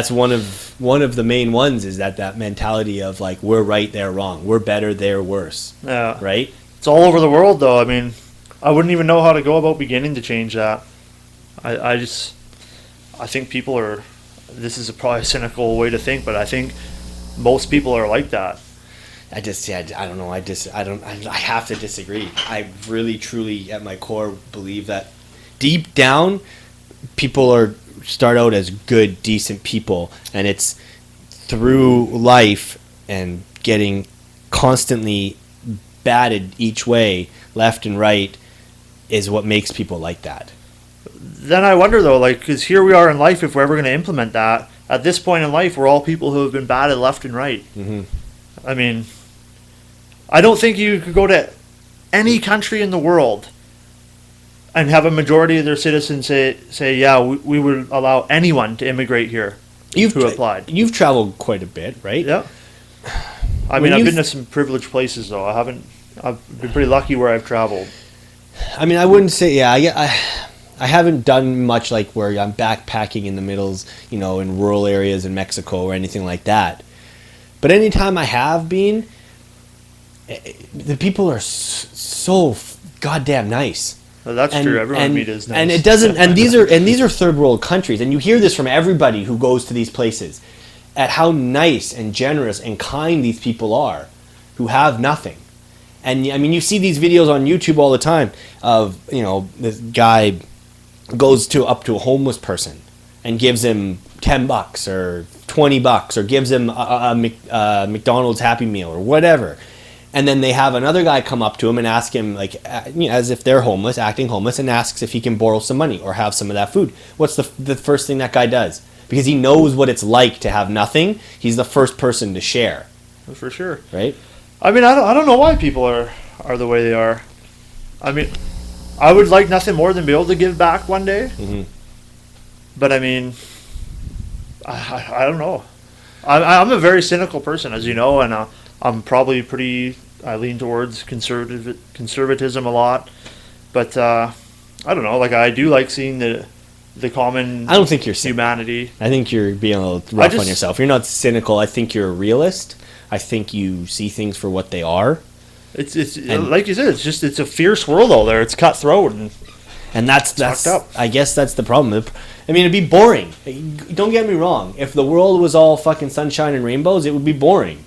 one of the main ones is that mentality of like we're right, they're wrong. We're better, they're worse. Yeah. Right? It's all over the world though. I mean, I wouldn't even know how to go about beginning to change that. I think people are, this is probably a cynical way to think, but I think most people are like that. I don't know. I have to disagree. I really, truly, at my core, believe that deep down, people start out as good, decent people, and it's through life and getting constantly batted each way, left and right, is what makes people like that. Then I wonder though, like, because here we are in life, if we're ever going to implement that, at this point in life, we're all people who have been batted left and right. Mm-hmm. I mean, I don't think you could go to any country in the world and have a majority of their citizens say yeah, we would allow anyone to immigrate here who applied. You've traveled quite a bit, right? Yeah. I mean, I've been to some privileged places, though. I've been pretty lucky where I've traveled. I mean, I wouldn't say, I haven't done much like where I'm backpacking in the middles, in rural areas in Mexico or anything like that. But anytime I have been, the people are so goddamn nice. Well, that's true. Everyone I meet is nice. And it doesn't. And these are third world countries, and you hear this from everybody who goes to these places, at how nice and generous and kind these people are, who have nothing. And I mean, you see these videos on YouTube all the time of this guy goes up to a homeless person and gives him $10 or $20 or gives him a McDonald's Happy Meal or whatever. And then they have another guy come up to him and ask him, like, as if they're homeless, acting homeless, and asks if he can borrow some money or have some of that food. What's the first thing that guy does? Because he knows what it's like to have nothing, he's the first person to share. For sure. Right? I mean, I don't know why people are the way they are. I mean, I would like nothing more than be able to give back one day. Mm-hmm. But I mean, I don't know. I'm a very cynical person, as you know, and I'm probably I lean towards conservatism a lot. But I don't know. Like, I do like seeing the common. I don't think you're humanity. I think you're being a little rough on yourself. You're not cynical. I think you're a realist. I think you see things for what they are. It's like you said. It's a fierce world out there. It's cutthroat and that's fucked up. I guess that's the problem. I mean, it'd be boring. Don't get me wrong. If the world was all fucking sunshine and rainbows, it would be boring.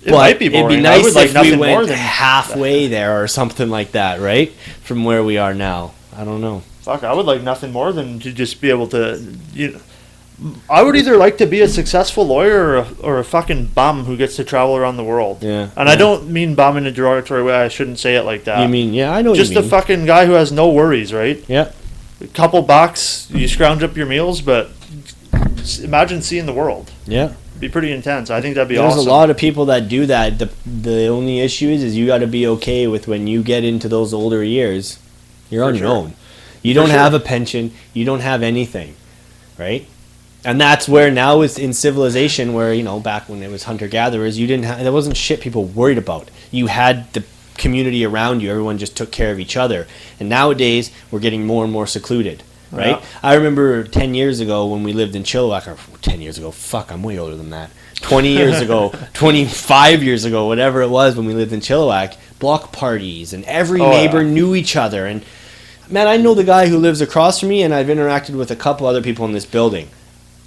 It might be boring. It'd be nice if we went halfway there or something like that, right? From where we are now. I don't know. Fuck, I would like nothing more than to just be able to, I would either like to be a successful lawyer or a fucking bum who gets to travel around the world. Yeah. And I don't mean bum in a derogatory way. I shouldn't say it like that. You mean, yeah, I know what just you mean. a fucking guy who has no worries, right? Yeah. A couple bucks, you scrounge up your meals, but imagine seeing the world. Yeah. Be pretty intense. I think that'd be There's awesome. There's a lot of people that do that. The only issue is you got to be okay with when you get into those older years, you're on your own. You don't have a pension. You don't have anything, right? And that's where now it's in civilization where, back when it was hunter-gatherers, there wasn't shit people worried about. You had the community around you. Everyone just took care of each other. And nowadays, we're getting more and more secluded, right? Yeah. I remember 10 years ago when we lived in Chilliwack, or 10 years ago, fuck, I'm way older than that. 20 years ago, 25 years ago, whatever it was when we lived in Chilliwack, block parties, and every neighbor knew each other. And man, I know the guy who lives across from me, and I've interacted with a couple other people in this building.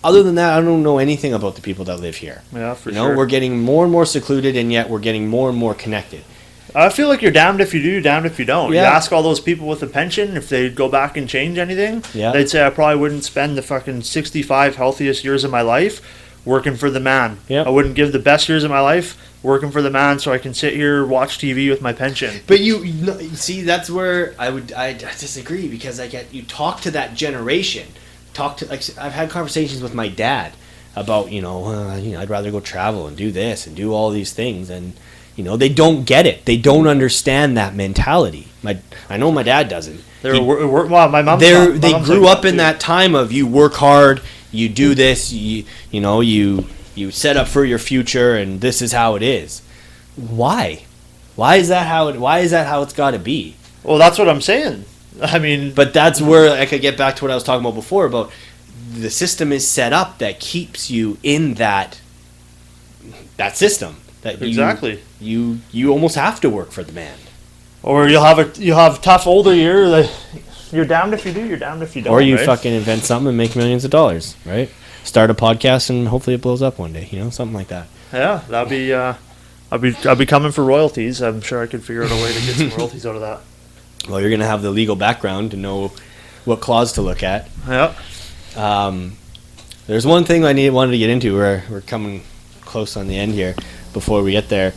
Other than that, I don't know anything about the people that live here. Yeah, for you know, sure. we're getting more and more secluded, and yet we're getting more and more connected. I feel like you're damned if you do, damned if you don't. Yeah. You ask all those people with a pension if they'd go back and change anything, Yeah. they'd say I probably wouldn't spend the fucking 65 healthiest years of my life working for the man. Yeah. I wouldn't give the best years of my life working for the man so I can sit here, watch TV with my pension. But you see, that's where I disagree, because you talk to that generation. I've had conversations with my dad about I'd rather go travel and do this and do all these things, and they don't get it. They don't understand that mentality. I know my dad doesn't. Well, my mom. They grew up in that time of you work hard, you do this, you set up for your future, and this is how it is. Why? Why is that how it's got to be? Well, that's what I'm saying. I mean, but that's where I could get back to what I was talking about before, about the system is set up that keeps you in that system. That exactly. You almost have to work for the man. Or you'll have tough older years. You're damned if you do, you're damned if you don't. Or you right? fucking invent something and make millions of dollars, right? Start a podcast and hopefully it blows up one day, something like that. Yeah, that'd be. I'll be coming for royalties. I'm sure I could figure out a way to get some royalties out of that. Well, you're gonna have the legal background to know what clause to look at. Yeah. There's one thing I wanted to get into. We're coming close on the end here. Before we get there,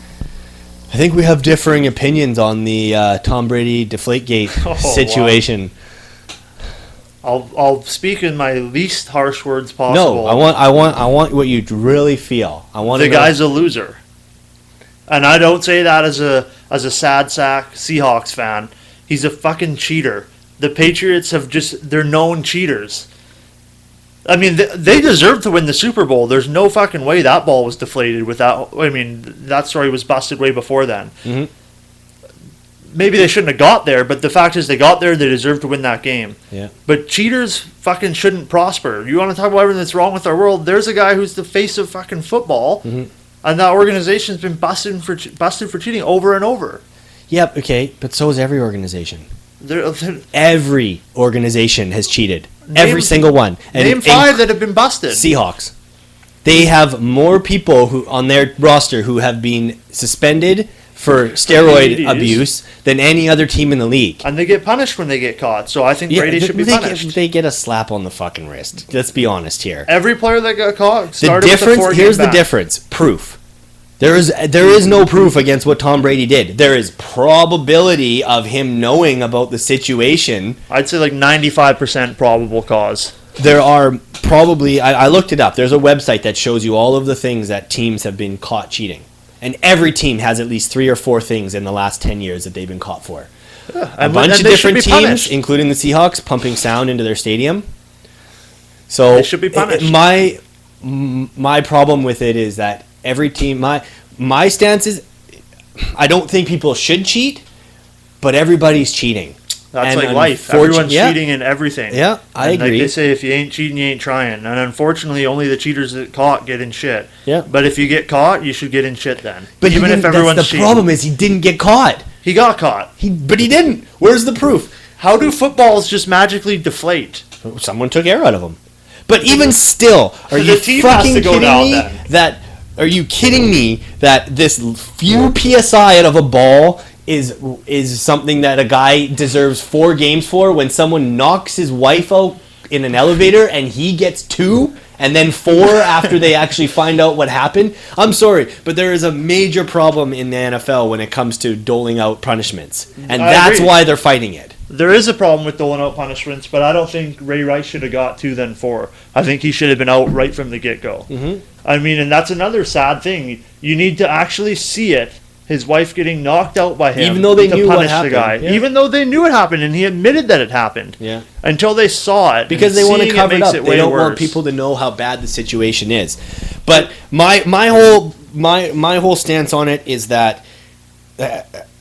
I think we have differing opinions on the Tom Brady deflategate situation. Wow. I'll speak in my least harsh words possible. No, I want what you really feel. The guy's a loser, and I don't say that as a sad sack Seahawks fan. He's a fucking cheater. The Patriots they're known cheaters. I mean, they deserve to win the Super Bowl. There's no fucking way that ball was deflated without. I mean, that story was busted way before then. Mm-hmm. Maybe they shouldn't have got there, but the fact is they got there, they deserve to win that game. Yeah. But cheaters fucking shouldn't prosper. You want to talk about everything that's wrong with our world? There's a guy who's the face of fucking football, and that organization's been busted for cheating over and over. Yep, okay, but so is every organization. They're, every organization has cheated. Every single one. Name 5 that have been busted. Seahawks. They have more people who on their roster who have been suspended for steroid abuse than any other team in the league. And they get punished when they get caught. So I think Brady should be punished. They get a slap on the fucking wrist. Let's be honest here. Every player that got caught started with a 4-game Here's the ban. difference. Proof. There is no proof against what Tom Brady did. There is probability of him knowing about the situation. I'd say like 95% probable cause. There are probably, I looked it up, there's a website that shows you all of the things that teams have been caught cheating. And every team has at least 3 or 4 things in the last 10 years that they've been caught for. A bunch of different teams, including the Seahawks, pumping sound into their stadium. So they should be punished. My problem with it is that every team, my stance is, I don't think people should cheat, but everybody's cheating. That's like life. Everyone's cheating in everything. Yeah, I agree. Like they say, if you ain't cheating, you ain't trying. And unfortunately, only the cheaters that caught get in shit. Yeah. But if you get caught, you should get in shit then. But even if everyone's cheating. The problem is he didn't get caught. He got caught. But he didn't. Where's the proof? How do footballs just magically deflate? Someone took air out of them. But even still, are you fucking kidding me? Are you kidding me that this few PSI out of a ball is something that a guy deserves 4 games for, when someone knocks his wife out in an elevator and he gets 2 and then 4 after they actually find out what happened? I'm sorry, but there is a major problem in the NFL when it comes to doling out punishments. And that's why they're fighting it. There is a problem with doling out punishments, but I don't think Ray Rice should have got 2 then 4. I think he should have been out right from the get-go. Mm-hmm. I mean, and that's another sad thing. You need to actually see it. His wife getting knocked out by him, even though they knew what happened. The guy. Yeah. Even though they knew it happened, and he admitted that it happened. Yeah. Until they saw it, because they want to cover it up. They don't want people to know how bad the situation is. But my whole stance on it is that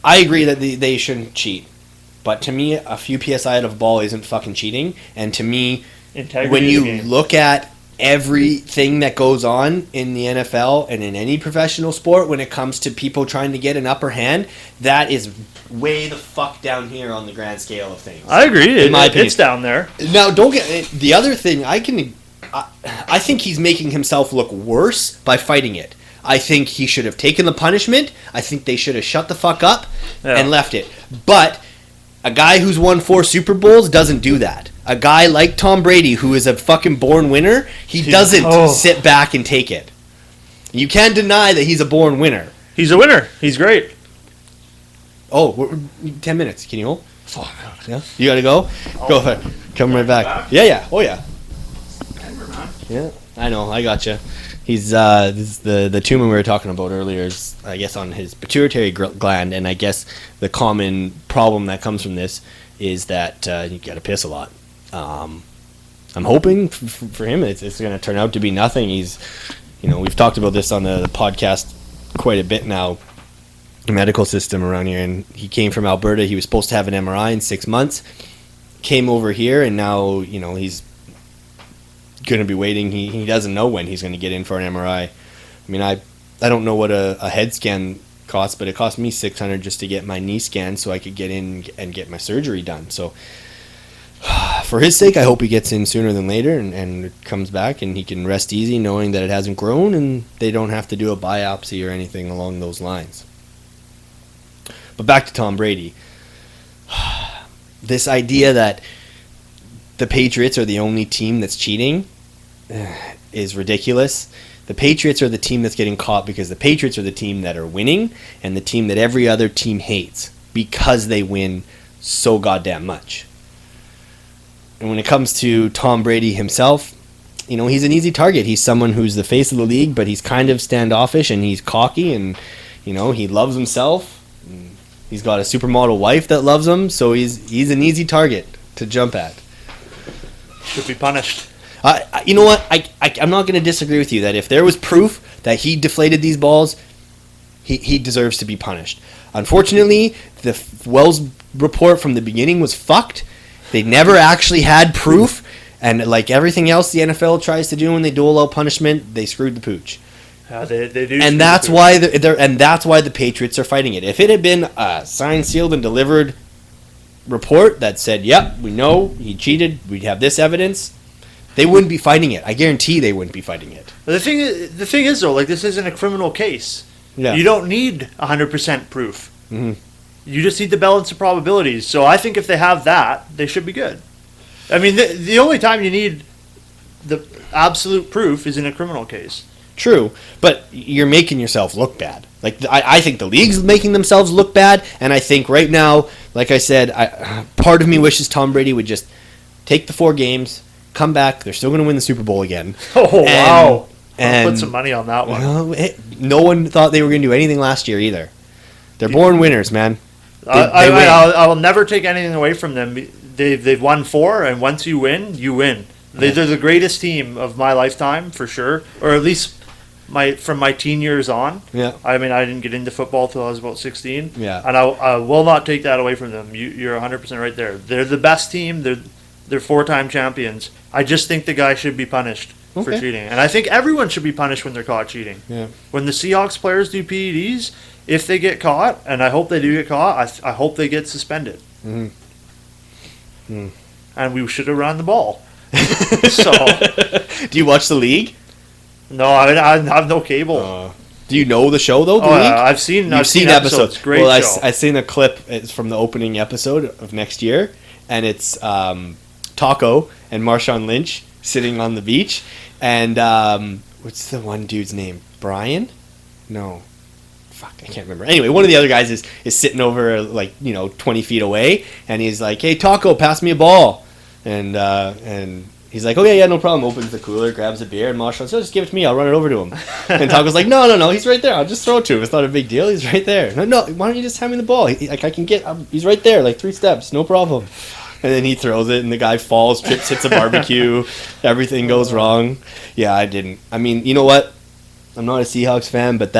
I agree that they shouldn't cheat. But to me, a few PSI out of a ball isn't fucking cheating. And to me, when you look at everything that goes on in the NFL and in any professional sport when it comes to people trying to get an upper hand, that is way the fuck down here on the grand scale of things. I agree. In my opinion. It's down there. Now, don't get the other thing. I think he's making himself look worse by fighting it. I think he should have taken the punishment. I think they should have shut the fuck up and left it. But a guy who's won 4 Super Bowls doesn't do that. A guy like Tom Brady, who is a fucking born winner, he doesn't sit back and take it. You can't deny that he's a born winner. He's a winner. He's great. Oh, 10 minutes. Can you hold? Yeah. You gotta go? Go ahead. Come right back. Yeah. Oh, yeah. Yeah, I know. I gotcha. He's this is the tumor we were talking about earlier is, I guess, on his pituitary gland, and I guess the common problem that comes from this is that you got to piss a lot. I'm hoping for him it's going to turn out to be nothing. He's, we've talked about this on the podcast quite a bit now, the medical system around here, and he came from Alberta. He was supposed to have an MRI in 6 months, came over here, and now, he's going to be waiting. He doesn't know when he's going to get in for an MRI. I mean, I don't know what a head scan costs, but it cost me $600 just to get my knee scanned so I could get in and get my surgery done. So for his sake, I hope he gets in sooner than later and comes back and he can rest easy knowing that it hasn't grown and they don't have to do a biopsy or anything along those lines. But back to Tom Brady. This idea that the Patriots are the only team that's cheating is ridiculous. The Patriots are the team that's getting caught because the Patriots are the team that are winning and the team that every other team hates because they win so goddamn much. And when it comes to Tom Brady himself, he's an easy target. He's someone who's the face of the league, but he's kind of standoffish and he's cocky and, he loves himself. He's got a supermodel wife that loves him, so he's an easy target to jump at. Should be punished. You know what? I'm not going to disagree with you that if there was proof that he deflated these balls, he deserves to be punished. Unfortunately, the Wells report from the beginning was fucked. They never actually had proof, and like everything else the NFL tries to do when they dole out punishment, they screwed the pooch. They do, and that's why that's why the Patriots are fighting it. If it had been a signed, sealed, and delivered report that said, "Yep, we know he cheated. We have this evidence," they wouldn't be fighting it. I guarantee they wouldn't be fighting it. The thing is though, like this isn't a criminal case. Yeah. You don't need 100% proof. Mm-hmm. You just need the balance of probabilities. So I think if they have that, they should be good. I mean, the only time you need the absolute proof is in a criminal case. True, but you're making yourself look bad. Like I think the league's making themselves look bad, and I think right now, like I said, part of me wishes Tom Brady would just take the 4 games, come back. They're still going to win the Super Bowl again. Oh, wow. And I'll put some money on that one. No one thought they were going to do anything last year either. They're born winners, man. I'll never take anything away from them. They've won 4, and once you win, you win. They're the greatest team of my lifetime, for sure, or at least from my teen years on. Yeah. I mean, I didn't get into football till I was about 16. Yeah. And I will not take that away from them. You're 100% right there. They're the best team. They're 4-time champions. I just think the guy should be punished for cheating. And I think everyone should be punished when they're caught cheating. Yeah. When the Seahawks players do PEDs, if they get caught, and I hope they do get caught, I hope they get suspended. Mm-hmm. Mm. And we should have run the ball. So, do you watch the league? No, I have no cable. Do you know the show though? The league? I've seen episodes. Great well, show. I seen a clip. It's from the opening episode of next year, and it's Taco and Marshawn Lynch sitting on the beach, and what's the one dude's name? Brian? No. Fuck, I can't remember. Anyway, one of the other guys is sitting over 20 feet away, and he's like, "Hey, Taco, pass me a ball," and he's like, "Okay, yeah, no problem." Opens the cooler, grabs a beer, and Marshawn says, "Just give it to me. I'll run it over to him." And Taco's like, "No, he's right there. I'll just throw it to him. It's not a big deal. He's right there. No, why don't you just hand me the ball? He's right there, 3 steps, no problem." And then he throws it, and the guy falls, trips, hits a barbecue. Everything goes wrong. Yeah, I didn't. I mean, you know what? I'm not a Seahawks fan, but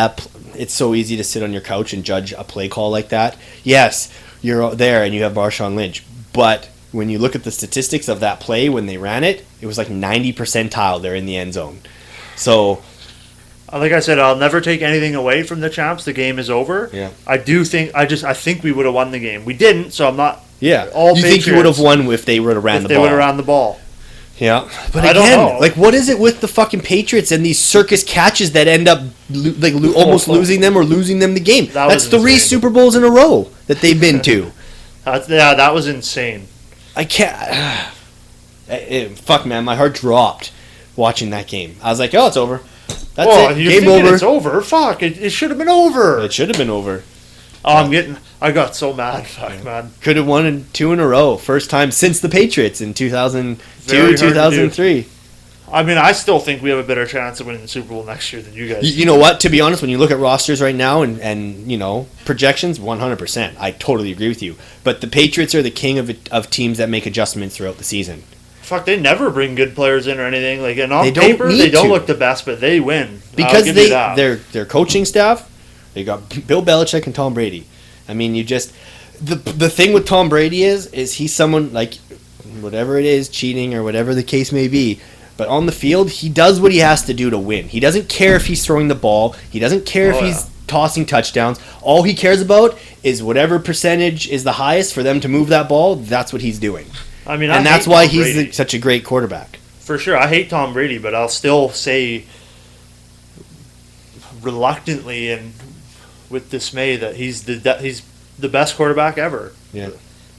it's so easy to sit on your couch and judge a play call like that. Yes, you're there and you have Marshawn Lynch, but when you look at the statistics of that play when they ran it, it was like 90 percentile they're in the end zone. So, like I said, I'll never take anything away from the champs. The game is over. Yeah. I think we would have won the game. We didn't, so I'm not. yeah. All You think you would have won if they would have ran if the they ball? would have ran the ball. Yeah. But I don't again, know. like, what is it with the fucking Patriots and these circus catches that end up almost losing them or losing them the game? That That's was 3 insane. Super Bowls in a row that they've been to. That was insane. I can't. Fuck, man, my heart dropped watching that game. I was like, oh, it's over. That's it. You're Game thinking over. it's over. Fuck, it should have been over. It should have been over. Oh, I got so mad. Fuck, man. Could have won in 2 in a row. First time since the Patriots in 2002, Very hard to do. 2003. I mean, I still think we have a better chance of winning the Super Bowl next year than you guys. You know what? To be honest, when you look at rosters right now and you know, projections, 100%. I totally agree with you. But the Patriots are the king of teams that make adjustments throughout the season. Fuck, they never bring good players in or anything. Like, and on They don't paper, need they don't to. look the best, but they win. I'll Because give you that. their coaching staff, they got Bill Belichick and Tom Brady. I mean, you just the thing with Tom Brady is he's someone like whatever it is, cheating or whatever the case may be. But on the field, he does what he has to do to win. He doesn't care if he's throwing the ball. He doesn't care if he's tossing touchdowns. All he cares about is whatever percentage is the highest for them to move that ball. That's what he's doing. I mean, And I that's hate why Tom he's Brady. such a great quarterback. For sure, I hate Tom Brady, but I'll still say reluctantly and with dismay that he's the best quarterback ever. Yeah.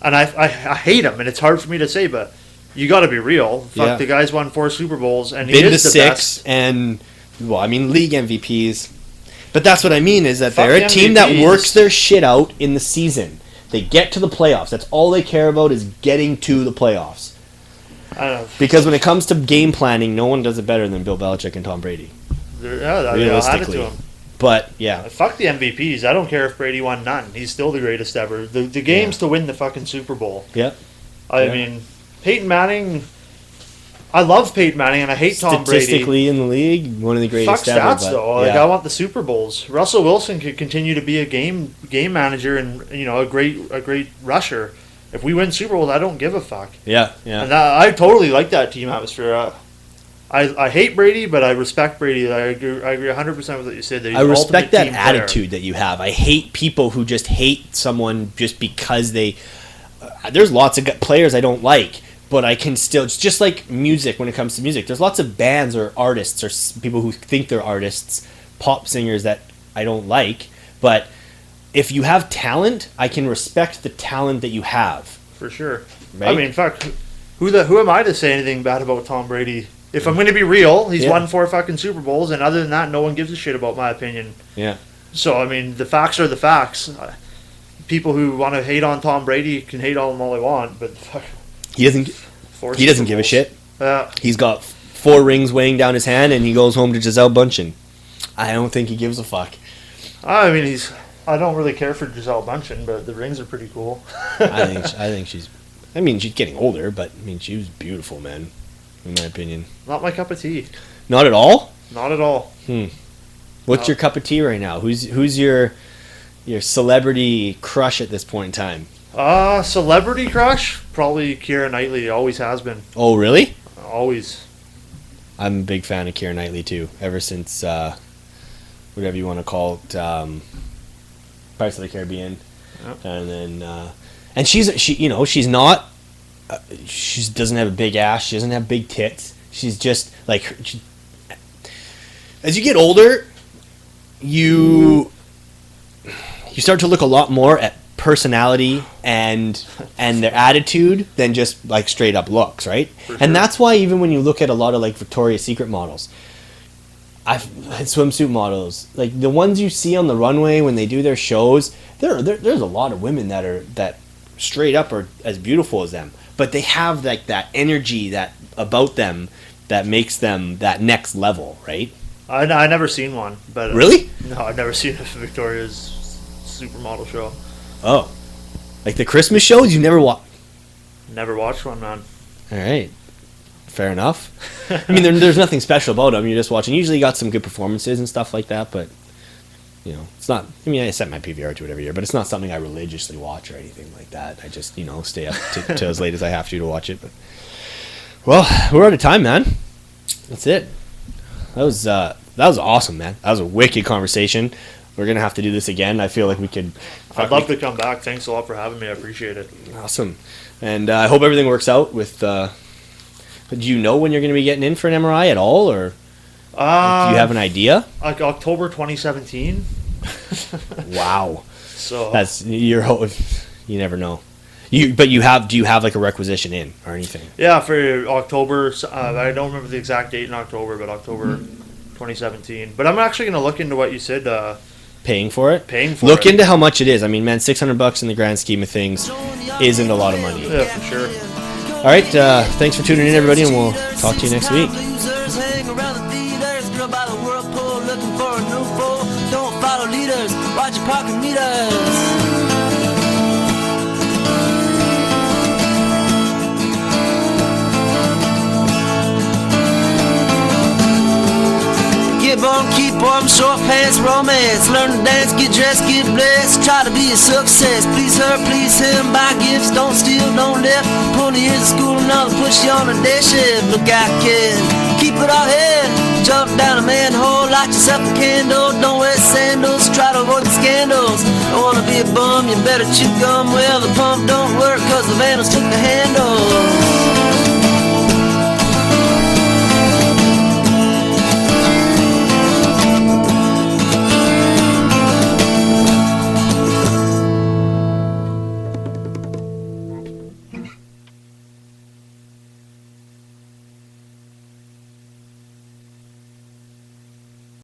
And I hate him, and it's hard for me to say, but you got to be real. Fuck, Yeah. the guy's won 4 Super Bowls, and he Been to is the 6 best. and, well, I mean, league MVPs. But that's what I mean is that Fuck they're the a team that MVPs. works their shit out in the season. They get to the playoffs. That's all they care about is getting to the playoffs. I don't know. Because when it comes to game planning, no one does it better than Bill Belichick and Tom Brady. Yeah, I'll hand it Realistically. to him. But, yeah. Fuck the MVPs. I don't care if Brady won none. He's still the greatest ever. The game's to win the fucking Super Bowl. Yeah. I Yeah. mean, Peyton Manning. I love Peyton Manning, and I hate Tom Brady. Statistically in the league, one of the Fuck greatest ever. stats but, though. Like, yeah. I want the Super Bowls. Russell Wilson could continue to be a game manager and a great rusher. If we win Super Bowls, I don't give a fuck. Yeah, yeah. And I totally like that team atmosphere. I hate Brady, but I respect Brady. I agree 100% with what you said. That he's I the respect ultimate that team player. attitude that you have. I hate people who just hate someone just because they. There's lots of players I don't like, but I can still. It's just like music when it comes to music. There's lots of bands or artists or people who think they're artists, pop singers that I don't like. But if you have talent, I can respect the talent that you have. For sure. Right? I mean, fuck. Who am I to say anything bad about Tom Brady? If I'm going to be real, he's Yeah. won 4 fucking Super Bowls, and other than that, no one gives a shit about my opinion. Yeah. So, I mean, the facts are the facts. People who want to hate on Tom Brady can hate on him all they want, but fuck. He doesn't. 4 He doesn't Super give a Bowls. shit. Yeah. He's got 4 rings weighing down his hand, and he goes home to Giselle Bundchen. I don't think he gives a fuck. I mean, I don't really care for Giselle Bundchen, but the rings are pretty cool. I think she's. I mean, she's getting older, but I mean, she was beautiful, man. In my opinion, Not my cup of tea. not at all. Not at all. What's your cup of tea right now? Who's your celebrity crush at this point in time? Celebrity crush? Probably Keira Knightley. Always has been. Oh, really? Always. I'm a big fan of Keira Knightley too. Ever since whatever you want to call it, Pirates of the Caribbean, and then and she's not. She doesn't have a big ass. She doesn't have big tits. She's just like. As you get older, you start to look a lot more at personality and their attitude than just like straight up looks, right? sure. And that's why even when you look at a lot of like Victoria's Secret models, swimsuit models, like the ones you see on the runway when they do their shows, there's a lot of women that straight up are as beautiful as them, but they have like that energy that about them that makes them that next level, right? I never seen one, but Really? No, I've never seen a Victoria's supermodel show. Oh, like the Christmas shows you never watch. Never watched one, man. All right, fair enough. I mean, there's nothing special about them. You're just watching. Usually, got some good performances and stuff like that, but you know, it's not. I mean, I set my PVR to it every year, but it's not something I religiously watch or anything like that. I just, you know, stay up to as late as I have to watch it. But well, we're out of time, man. That's it. That was awesome, man. That was a wicked conversation. We're gonna have to do this again. I feel like we could. I'd love to come back. Thanks a lot for having me. I appreciate it. Awesome, and I hope everything works out with. Do you know when you're going to be getting in for an MRI at all, or do you have an idea? Like October 2017. Wow. So that's your hope. You never know. Do you have like a requisition in or anything? Yeah, for October. I don't remember the exact date in October, but October 2017. But I'm actually going to look into what you said. Paying for it? Look into how much it is. I mean, man, $600 in the grand scheme of things isn't a lot of money. Yeah, for sure. All right, thanks for tuning in, everybody, and we'll talk to you next week. Don't follow leaders, watch your pocket meters. Get born, keep warm, short pants, romance. Learn to dance, get dressed, get blessed. Try to be a success. Please her, please him. Buy gifts, don't steal, don't lift. 20 years of school, another push you on a day shift. Look out, kid, keep it all head. Jump down a manhole, light yourself a candle. Don't wear sandals, try to avoid the scandals. Don't wanna be a bum, you better chew gum. Well, the pump don't work, cause the vandals took the handle.